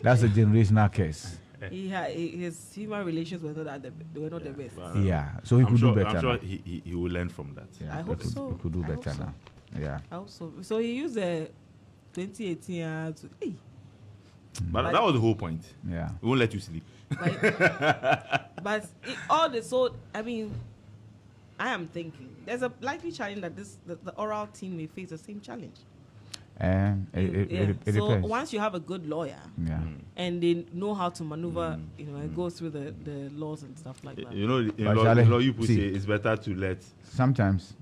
That's a generational curse. His human relations were not the best. Yeah, so he could do better. I'm sure he will learn from that. Yeah, I hope so. He could do better now. Yeah. I hope so. So he used the 2018 to. Hey. But that was the whole point. Yeah. We won't let you sleep. But I mean, I am thinking there's a likely challenge that the oral team may face the same challenge. It so depends. once you have a good lawyer, and they know how to maneuver, and go through the laws and stuff like that. In law you put say it's better to let sometimes,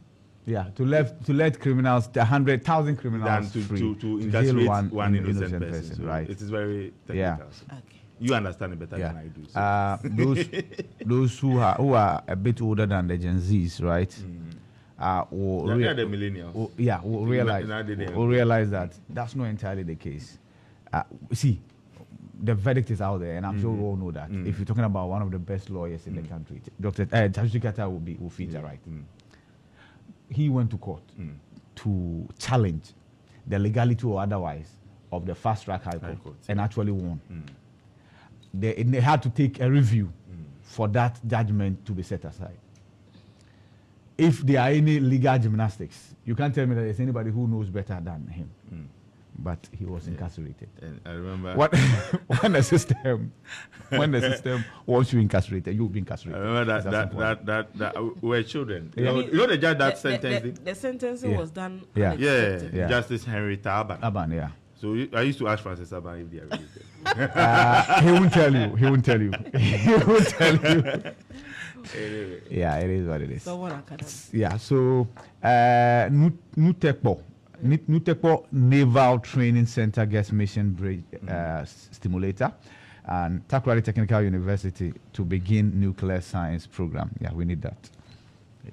to let criminals 100,000 criminals than free to incarcerate one innocent person. So right? It is very technical. Yeah. Okay. You understand it better than I do. So. Those who are a bit older than the Gen Zs, right? will They're the millennials. will realize that that's not entirely the case. See, the verdict is out there, and I'm sure we all know that. If you're talking about one of the best lawyers in the country, Dr. Tajikata will feature right. He went to court to challenge the legality or otherwise of the fast track high court, and actually won. They had to take a review for that judgment to be set aside. If there are any legal gymnastics, you can't tell me that there's anybody who knows better than him. But he was incarcerated. And I remember when the system wants you incarcerated, you'll be incarcerated. I remember that we were children. You know the judge that sentenced. The sentencing was done. Yeah. Justice Henry Taban. Yeah. So I used to ask Francis Taban if they are related. He won't tell you. He won't tell you. Anyway. Yeah, it is what it is. So Nutekpo Naval Training Center gets mission bridge stimulator, and Takoradi Technical University to begin nuclear science program. Yeah, we need that.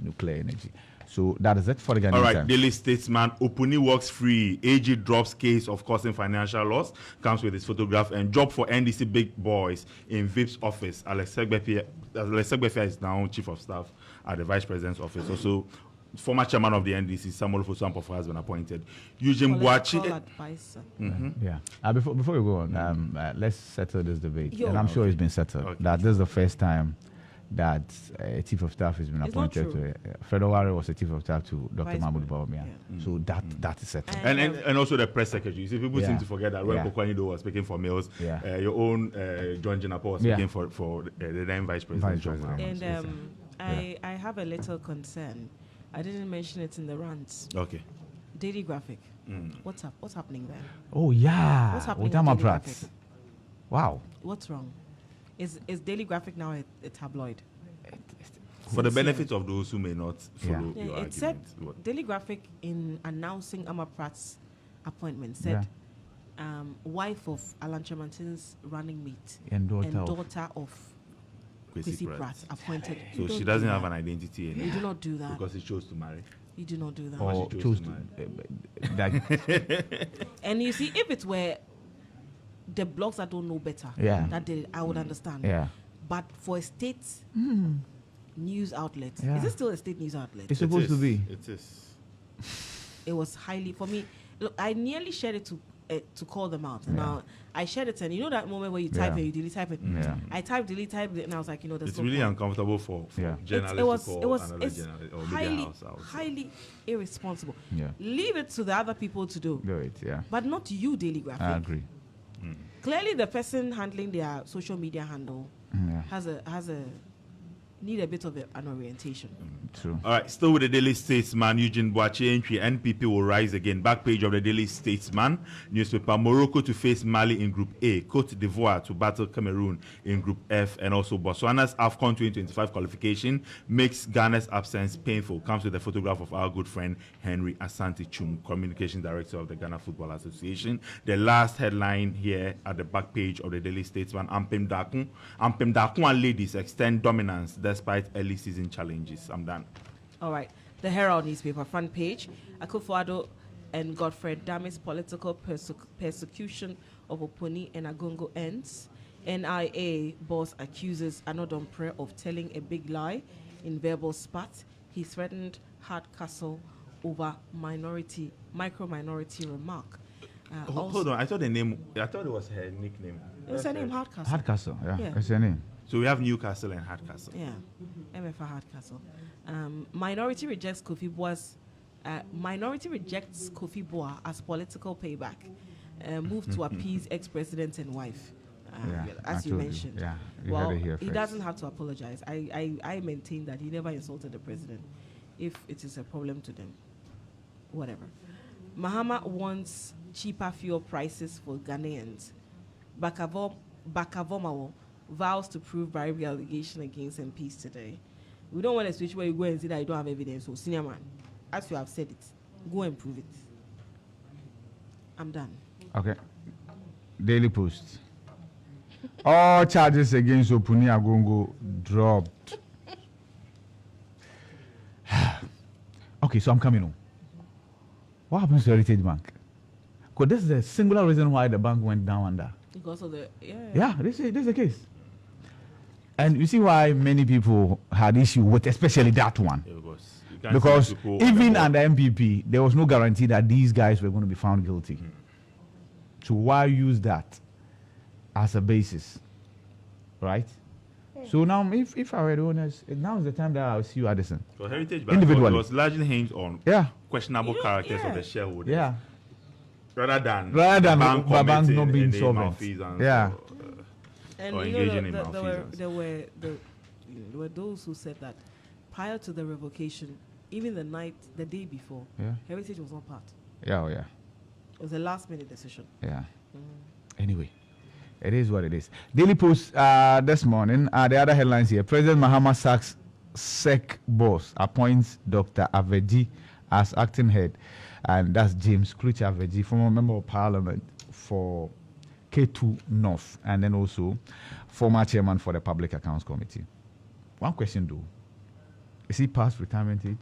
Nuclear energy. So that is it for the Ghanaian All right, Times. Daily Statesman, Opuni walks free. AG drops case of causing financial loss. Comes with his photograph and job for NDC big boys in VIP's office. Alex Segbefia is now chief of staff at the vice president's office. Also, former chairman of the NDC, Samuel Fosuampofo, has been appointed. Eugene Boachi. Yeah. Before we go on, let's settle this debate. And I'm sure it's been settled. Okay. That this is the first time that a chief of staff has been appointed to Federal was a chief of staff to Dr. Mahmoud Bawumia. So that is settled. And also the press secretary. You see, people seem to forget that when Kokwanido was speaking for Mills, your own John Jinapo was speaking for the then vice president. And I have a little concern. I didn't mention it in the rants. Okay. Daily Graphic. What's up? What's happening there? Oh yeah. What's happening with Daily Graphic? Wow. What's wrong? Is Daily Graphic now a tabloid? For the benefit of those who may not follow your argument. It said Daily Graphic, in announcing Amaprat's appointment, said wife of Alan Chamantin's running mate and daughter of Kwesi Pratt appointed. So she doesn't have an identity anymore. You do not do that. Because she chose to marry. You do not do that. Or chose to and you see, if it were the blogs that don't know better, I would understand. Yeah. But for a state news outlet, is it still a state news outlet? It's supposed to be. It is. It was highly, for me, look, I nearly shared it to call them out. Now, I shared it, and you know that moment where you type and you delete, type it. I typed, delete, typed it, and I was like, there's it's no really point. uncomfortable for journalists to call another journalist or media house out. Highly irresponsible. Yeah. Leave it to the other people to do. Do it, but not you, Daily Graphic. I agree. Clearly, the person handling their social media handle has a need a bit of an orientation. True. All right, still with the Daily Statesman, Eugene Boachi entry, NPP will rise again. Back page of the Daily Statesman newspaper, Morocco to face Mali in Group A, Cote d'Ivoire to battle Cameroon in Group F, and also Botswana's AFCON 2025 qualification makes Ghana's absence painful. Comes with a photograph of our good friend Henry Asante Chum, Communications Director of the Ghana Football Association. The last headline here at the back page of the Daily Statesman, Ampem Dakun ladies extend dominance despite early season challenges. I'm done. All right. The Herald newspaper front page, Akufo-Addo and Godfrey Damis political persecution of Oponi and Agongo ends. NIA boss accuses Anodompre of telling a big lie in verbal spat. He threatened Hardcastle over micro-minority remark. Hold on, I thought it was her nickname. It was her name, Hardcastle. Hardcastle, yeah. It's her name. So we have Newcastle and Hardcastle. Yeah, MFA Hardcastle. Minority rejects Kofi Boah as political payback. Move to appease ex-president and wife. As you mentioned. He doesn't have to apologize. I maintain that he never insulted the president. If it is a problem to them, whatever. Mahama wants cheaper fuel prices for Ghanaians. Bakavomawo vows to prove bribery allegation against MPs today. We don't want a switch where you go and say that you don't have evidence. So, senior man, as you have said it, go and prove it. I'm done. Okay. Daily Post. All charges against Opuni Agongo dropped. okay, so I'm coming home. What happens to Heritage Bank? Because this is the singular reason why the bank went down under. Because of the This is the case. And you see why many people had issue with especially that one. Because even under MPP, there was no guarantee that these guys were going to be found guilty. So why use that as a basis? Right? So now, if I were the owners, now is the time that I'll see you, Addison. So Heritage Bank individually was largely hinged on questionable characters of the shareholders. Yeah. Rather than the bank not being solvent. And or you engaging know, in there were those who said that prior to the revocation, even the day before, Heritage was not part. Yeah. It was a last-minute decision. Yeah. Anyway, it is what it is. Daily Post this morning, the other headlines here. President Mahama sacks SEC boss, appoints Dr. Aveji as acting head. And that's James Clutch Aveji, former member of parliament for K2 North, and then also former chairman for the Public Accounts Committee. One question though, is he past retirement age?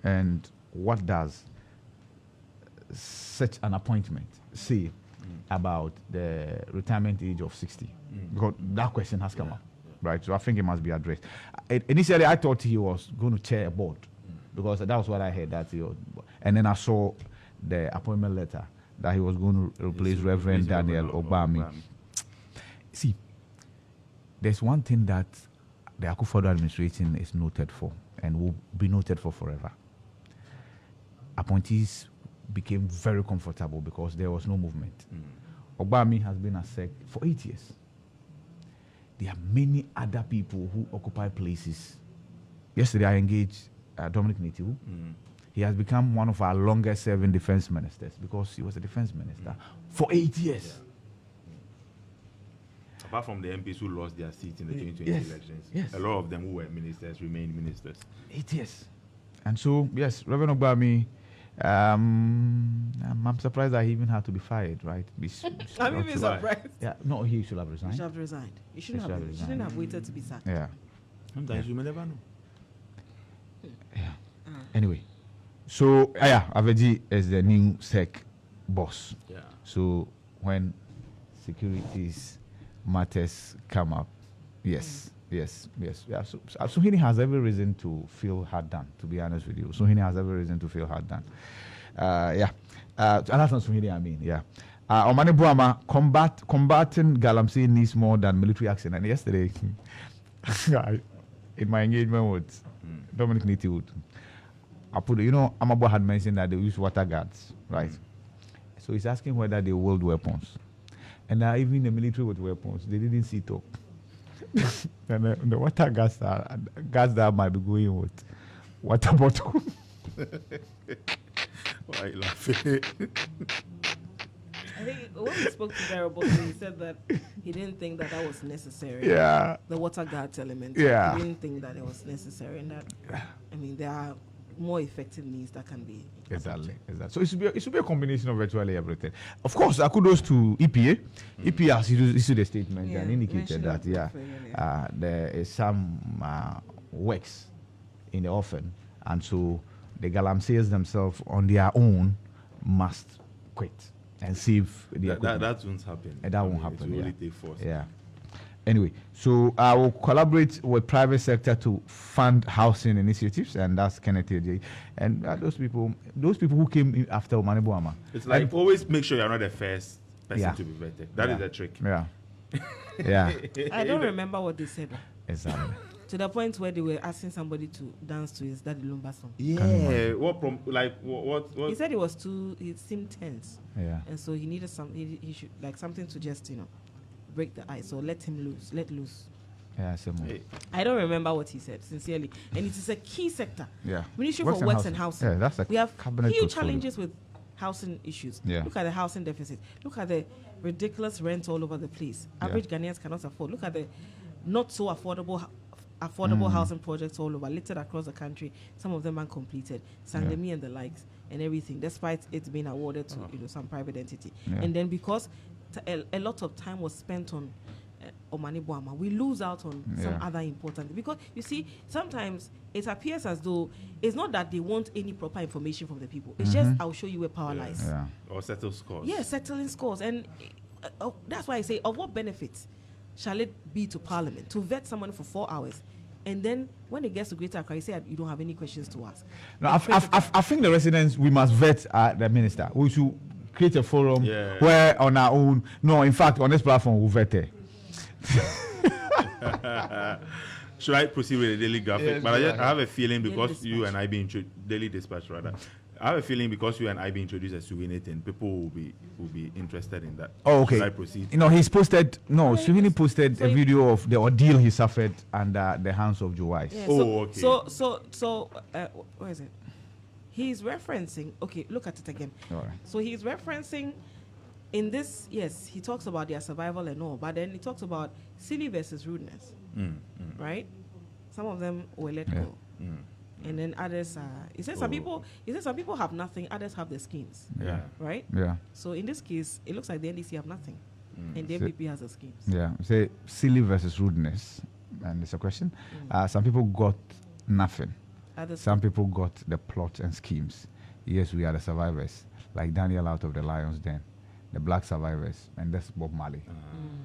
And what does such an appointment say about the retirement age of 60? Because that question has come up, right? So I think it must be addressed. Initially, I thought he was going to chair a board, because that was what I heard. And then I saw the appointment letter that he was going to replace Reverend Daniel Obami. See, there's one thing that the Akufo-Addo administration is noted for and will be noted for forever. Appointees became very comfortable because there was no movement. Obami has been a SEC for 8 years. There are many other people who occupy places. Yesterday I engaged Dominic Nitiwu. He has become one of our longest serving defense ministers because he was a defense minister for 8 years. Apart from the MPs who lost their seats in the 2020 elections, a lot of them who were ministers remained ministers. 8 years. And so, yes, Reverend Obami, I'm surprised that he even had to be fired, right? I'm even surprised. Yeah, no, he should have resigned. He should have resigned. He shouldn't have waited to be sacked. Yeah. Sometimes you may never know. Yeah. Anyway, so Aveji is the new SEC boss. Yeah. So when securities matters come up, yes. Yeah, so he has every reason to feel hard done, to be honest with you. So he has every reason to feel hard done. And that's not Suhini, I mean, yeah. Omani Buama, combating Galamsey needs more than military action. And yesterday, in my engagement with Dominic Nitiwu, Amabo had mentioned that they use water guards, right? So he's asking whether they wield weapons. And even the military with weapons, they didn't see talk. And the water gas that might be going with water bottle. Why are you laughing? I think when we spoke to Darabos, he said that he didn't think that was necessary. Yeah. The water guards element. Yeah. He didn't think that it was necessary, and that there are more effective means that can be. Exactly. So it should be a combination of virtually everything. Of course, kudos to EPA. EPA has issued a statement and indicated that there is some works in the offing, and so the Galamseys themselves on their own must quit and save the equipment. That won't happen. That won't happen. It will only take force. Yeah. Anyway, so I will collaborate with private sector to fund housing initiatives, and that's Kenneth Tettey. And those people who came in after Omani Buama. It's like always make sure you're not the first person to be vetted. That is the trick. Yeah. Yeah. I don't remember what they said. Exactly. To the point where they were asking somebody to dance to his Daddy Lumba song. Yeah. What? He said it seemed tense. Yeah. And so he needed he should like something to just, break the ice, or let loose. Yeah, I don't remember what he said, sincerely. And it is a key sector. Yeah. Ministry for Works and Housing. Yeah, that's we have huge portfolio. Challenges with housing issues. Yeah. Look at the housing deficit. Look at the ridiculous rent all over the place. Average Ghanaians cannot afford. Look at the not so affordable housing projects all over, littered across the country. Some of them uncompleted. Sangemi and the likes and everything, despite it being awarded to some private entity. Yeah. And then because a lot of time was spent on Omani Boama, we lose out on some other important, because you see, sometimes it appears as though it's not that they want any proper information from the people. It's just, I'll show you where power lies. Yeah. Or settle scores. Yeah, settling scores. And that's why I say, of what benefit shall it be to Parliament to vet someone for 4 hours, and then when it gets to Greater Accra, you say you don't have any questions to ask? No, I think the residents, we must vet the minister. We should create a forum where on our own, no, in fact, on this platform, we'll vet her. Should I proceed with the daily graphic? Yes, but I have a feeling because Daily you and I being daily dispatch rather. I have a feeling because you and I being introduced as Suwini, people will be interested in that. Oh, okay. Should I proceed? You know, he's posted. No, Suwini posted a video of the ordeal he suffered under the hands of Joe Wise. Yeah, okay. So, where is it? He's referencing. Okay, look at it again. All right. So he's referencing in this. Yes, he talks about their survival and all, but then he talks about silly versus rudeness, right? Some of them were let go, and then others. He said some people. He said some people have nothing. Others have the schemes. Yeah. Right. Yeah. So in this case, it looks like the NDC have nothing, and the So- MPP has the schemes. Yeah. Say silly versus rudeness, and it's a question. Some people got nothing. Others. Some people got the plots and schemes. Yes, we are the survivors, like Daniel out of the Lion's Den, the black survivors, and that's Bob Marley.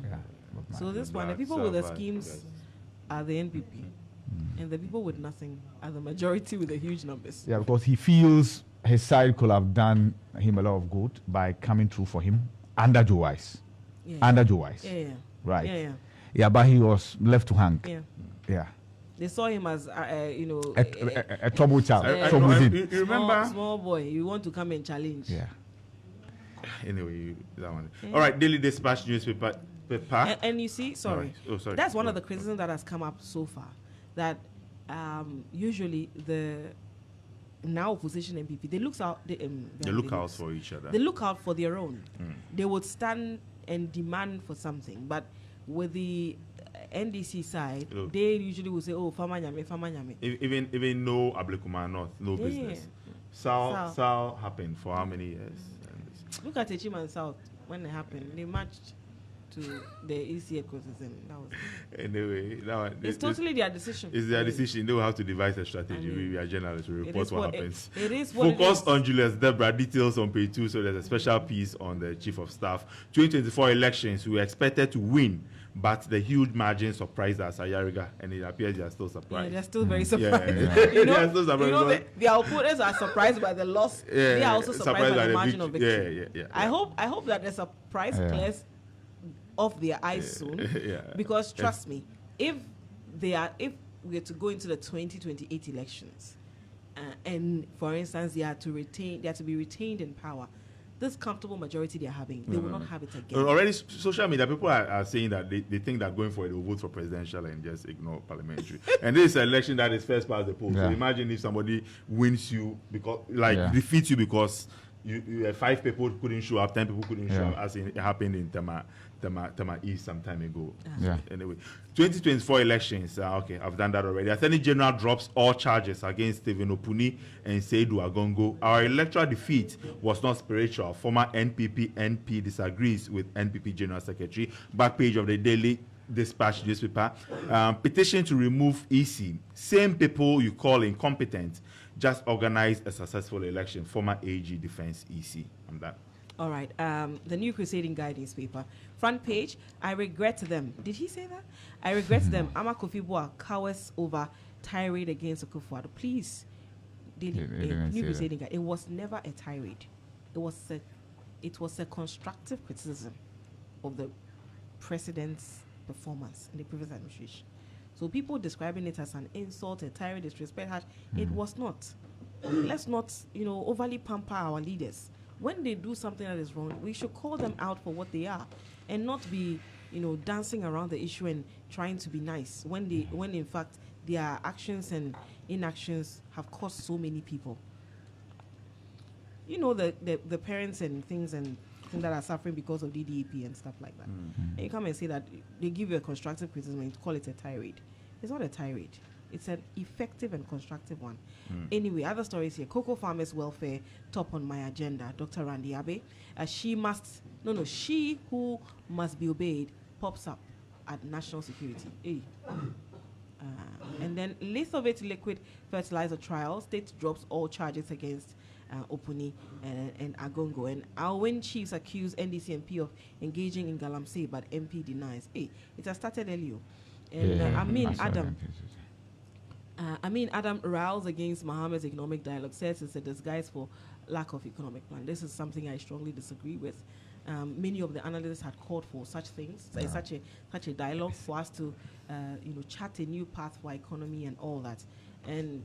Yeah, Bob Marley. So this one, the Black people with the survivors. schemes are the NPP, and the people with nothing are the majority with the huge numbers. Yeah, because he feels his side could have done him a lot of good by coming through for him under Joe Wise. Yeah. Under Joe Wise. Yeah. Right. Yeah. Yeah, but he was left to hang. Yeah. Yeah. They saw him as, A trouble child. Yeah. Trouble you, kid. you remember? small boy. You want to come and challenge. Yeah. Anyway, that one. All right, Daily Dispatch newspaper. And you see, sorry. Alright. Oh, sorry. That's one Go of the on. criticisms that has come up so far. That usually the now opposition MPP, they look out. They look out for each other. They look out for their own. They would stand and demand for something. But with the NDC side, Look. they usually will say, "Oh, Fama Nyame, Fama Nyame." Even no Ablekuma North, no Yeah. business. Sal. Sal happened for how many years? Look at Tettey and South when it happened. They marched to the EC headquarters, and that was it. Anyway, that one, It's totally their decision. It's their decision. They will have to devise a strategy. I mean, We are journalists. We It report is what what happens. it is. What it Focus is. on Julius Debra. Details on page 2. So there's a special piece on the chief of staff. 2024 elections. We were expected to win, but the huge margin surprised us, Ayariga, and it appears they are still Yeah, surprised. they're still very Yeah. surprised. They are still surprised. Their opponents are surprised by the loss. They are also surprised by the margin of victory. Yeah. I hope that the surprise clears off their eyes soon. Yeah. Because trust me, if we are to go into the 2028 elections, and for instance they are to be retained in power, this comfortable majority they are having, they will not have it again. Already, social media people are saying that they think that going for it, they'll vote for presidential and just ignore parliamentary. And this is an election that is first past the post. So Yeah. imagine if somebody wins you because, defeats you because you 5 people couldn't show up, 10 people couldn't show Yeah. up, as it happened in Tema East some time ago. Yeah. Anyway, 2024 elections. Okay, I've done that already. Attorney General drops all charges against Stephen Opuni and Seidu Agongo. Our electoral defeat was not spiritual. Former NPP NP disagrees with NPP General Secretary. Back page of the Daily Dispatch newspaper. Petition to remove EC. Same people you call incompetent just organized a successful election. Former AG defense EC. I'm done. All right. The New Crusading Guide newspaper. Front page. I regret them. Did he say that? I regret them. Ama Kofi Boa cowards over tirade against Akufo-Addo. Please. He didn't New say Crusading Guide. It was never a tirade. It was a constructive criticism of the president's performance in the previous administration. So people describing it as an insult, a tirade, disrespect, it was not. Let's not, overly pamper our leaders. When they do something that is wrong, we should call them out for what they are, and not be, dancing around the issue and trying to be nice when in fact their actions and inactions have cost so many people. The parents and things that are suffering because of DDEP and stuff like that. And you come and say that they give you a constructive criticism and you call it a tirade. It's not a tirade. It's an effective and constructive one. Anyway, other stories here. Cocoa farmers' welfare top on my agenda. Dr. Randy Abe. She who must be obeyed pops up at national security. Hey. And then Lithovate liquid fertilizer trial, state drops all charges against Opuni and Agongo. And Alwyn chiefs accuse NDC MP of engaging in Galamsey, but MP denies. Hey, it has started earlier. And Adam riles against Mohammed's economic dialogue, says it's a disguise for lack of economic plan. This is something I strongly disagree with. Many of the analysts had called for such things, such a dialogue for us to, chart a new path for economy and all that. And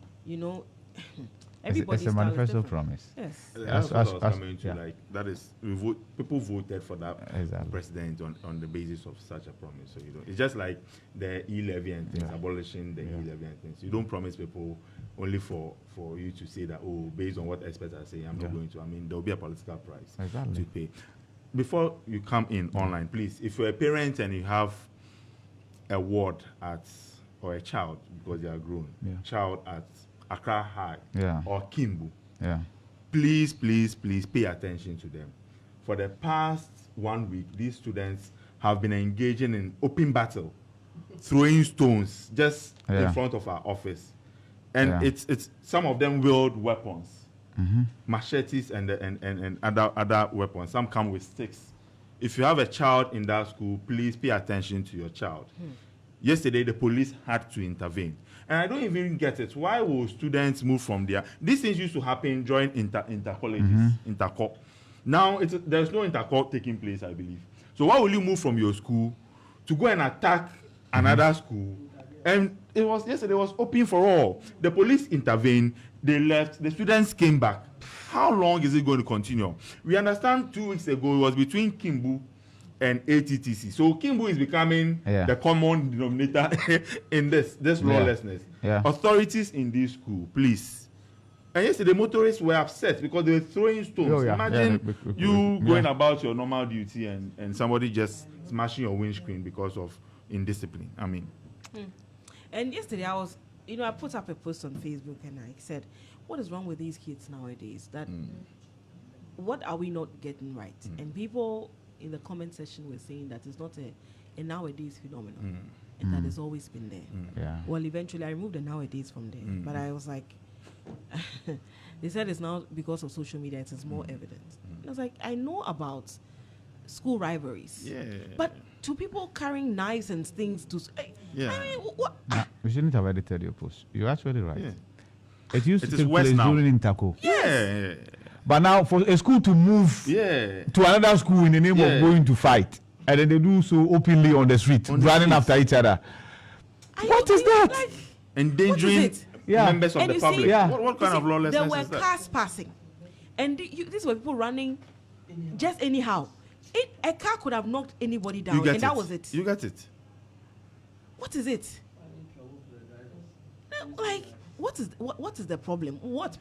everybody. It's a manifesto promise. Yes. That's what I was coming to. Like that is, people voted for that president on the basis of such a promise. So it's just like the e-levy and things, abolishing the e-levy and things. You don't promise people only for you to say that, based on what experts are saying, I'm not going to. I mean, there will be a political price to pay. Before you come in online, please, if you're a parent and you have a ward or a child, because they are grown, child at Accra High or Kimbu, please pay attention to them. For the past 1 week, these students have been engaging in open battle, throwing stones just in front of our office. And it's some of them wield weapons. Machetes and other weapons. Some come with sticks. If you have a child in that school, please pay attention to your child. Yesterday, the police had to intervene. And I don't even get it. Why will students move from there? These things used to happen during inter-colleges, intercorp. Now, there's no intercorp taking place, I believe. So why will you move from your school to go and attack another school? And yesterday was open for all. The police intervened. They left. The students came back. How long is it going to continue? We understand 2 weeks ago it was between Kimbu and ATTC. So Kimbu is becoming the common denominator in this lawlessness. Authorities in this school, please. And yesterday, motorists were upset because they were throwing stones. Imagine you going about your normal duty and somebody just smashing your windscreen because of indiscipline. I mean. And yesterday I was, I put up a post on Facebook and I said, what is wrong with these kids nowadays? That what are we not getting right? And people in the comment section were saying that it's not a nowadays phenomenon and that it's always been there. Well, eventually I removed the nowadays from there. But I was like, they said it's now because of social media, it is more evident. I was like, I know about school rivalries. But to people carrying knives and things to... I mean, what? Nah, we shouldn't have edited your post. You're actually right. It used to take place during Intako. Yeah. But now for a school to move to another school in the name of going to fight, and then they do so openly on the street, running after each other. What is that? Like, endangering members of the public. What kind of lawlessness there were is that? cars passing. And these were people running just anyhow. A car could have knocked anybody down, and that was it. You get it. What is it? Like, what is the problem? What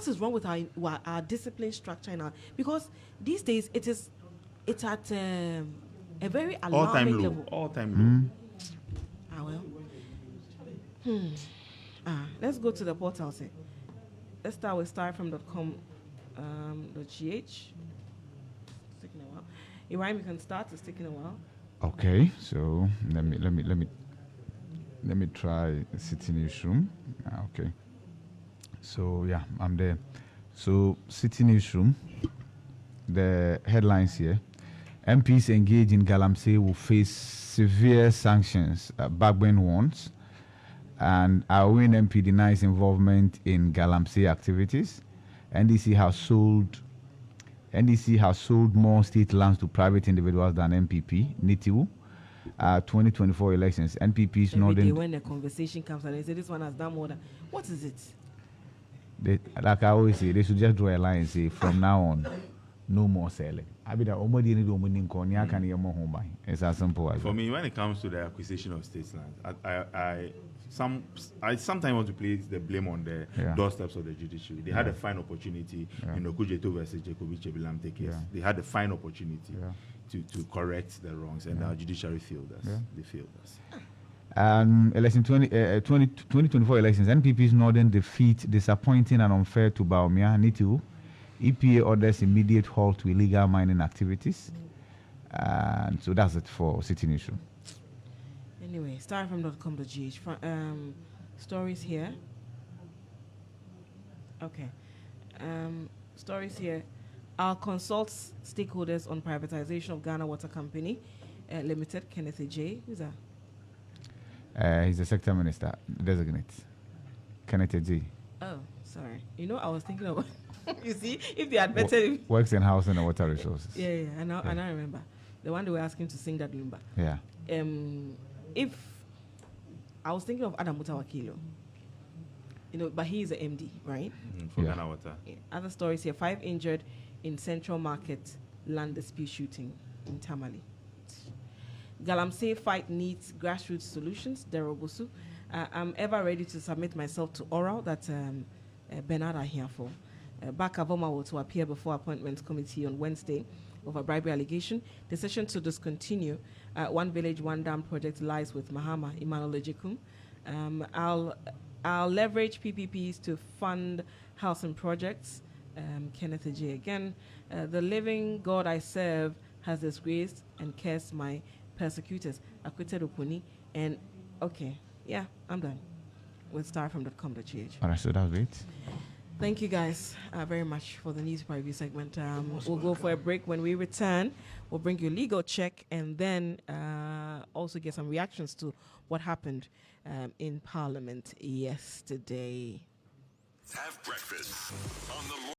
is wrong with our discipline structure now? Because these days it's at a very alarming level. All-time low. Let's go to the portal. Let's start with starfm.com.gh. Taking a while. Ibrahim, you can start. It's taking a while. Okay, so let me try City Newsroom. Okay. So I'm there. So City Newsroom, the headlines here: MPs engaged in Galamsey will face severe sanctions. Bagbin warns, and Awin MP denies involvement in Galamsey activities. NDC has sold more state lands to private individuals than MPP. NITIU. 2024 elections. NPP's northern. When the conversation comes and they say this one has done more than. What is it? Like I always say, they should just draw a line and say from now on, no more selling. I be that omodi need omodi nkonya can hear more home buy. It's as simple as that. For me, when it comes to the acquisition of state land, I sometimes want to place the blame on the doorsteps of the judiciary. They had a fine opportunity in Okujeto versus Jacobi Chebilamte case. They had a fine opportunity to correct the wrongs, and our judiciary failed us. They failed us. Election 2024 elections, NPP's northern defeat disappointing and unfair to Baumia. NITU. EPA orders immediate halt to illegal mining activities. And so that's it for City Newsroom. Anyway, starfm.com.gh. Stories here. Okay. Stories here. I'll consult stakeholders on privatization of Ghana Water Company Limited. Kenneth J. Who's that? He's the sector minister designate. Kenneth Tettey. Oh, sorry. You know, I was thinking of. You see, if they had better. Works in housing and water resources. Yeah, I know. I remember the one they were asking to sing that lumba. Yeah. If I was thinking of Adam Mutawakilo, but he is a MD, right? For Ghana Water. Yeah. Other stories here: 5 injured in Central Market land dispute shooting in Tamale. Galamsey fight needs grassroots solutions. Derobosu. I'm ever ready to submit myself to oral that Bernard are here for. Bakavoma will to appear before Appointments Committee on Wednesday of a bribery allegation. Decision to discontinue One Village, One Dam project lies with Mahama Emmanuel Ejekum. I'll leverage PPPs to fund housing projects. Kenneth J. again. The living God I serve has disgraced and cursed my persecutors. Acquitted Opuni. And okay, yeah, I'm done with starfm.com.gh. All right, so that was it. Thank you guys very much for the news preview segment. We'll go for a break. When we return, we'll bring you a legal check and then also get some reactions to what happened in Parliament yesterday. Have breakfast on the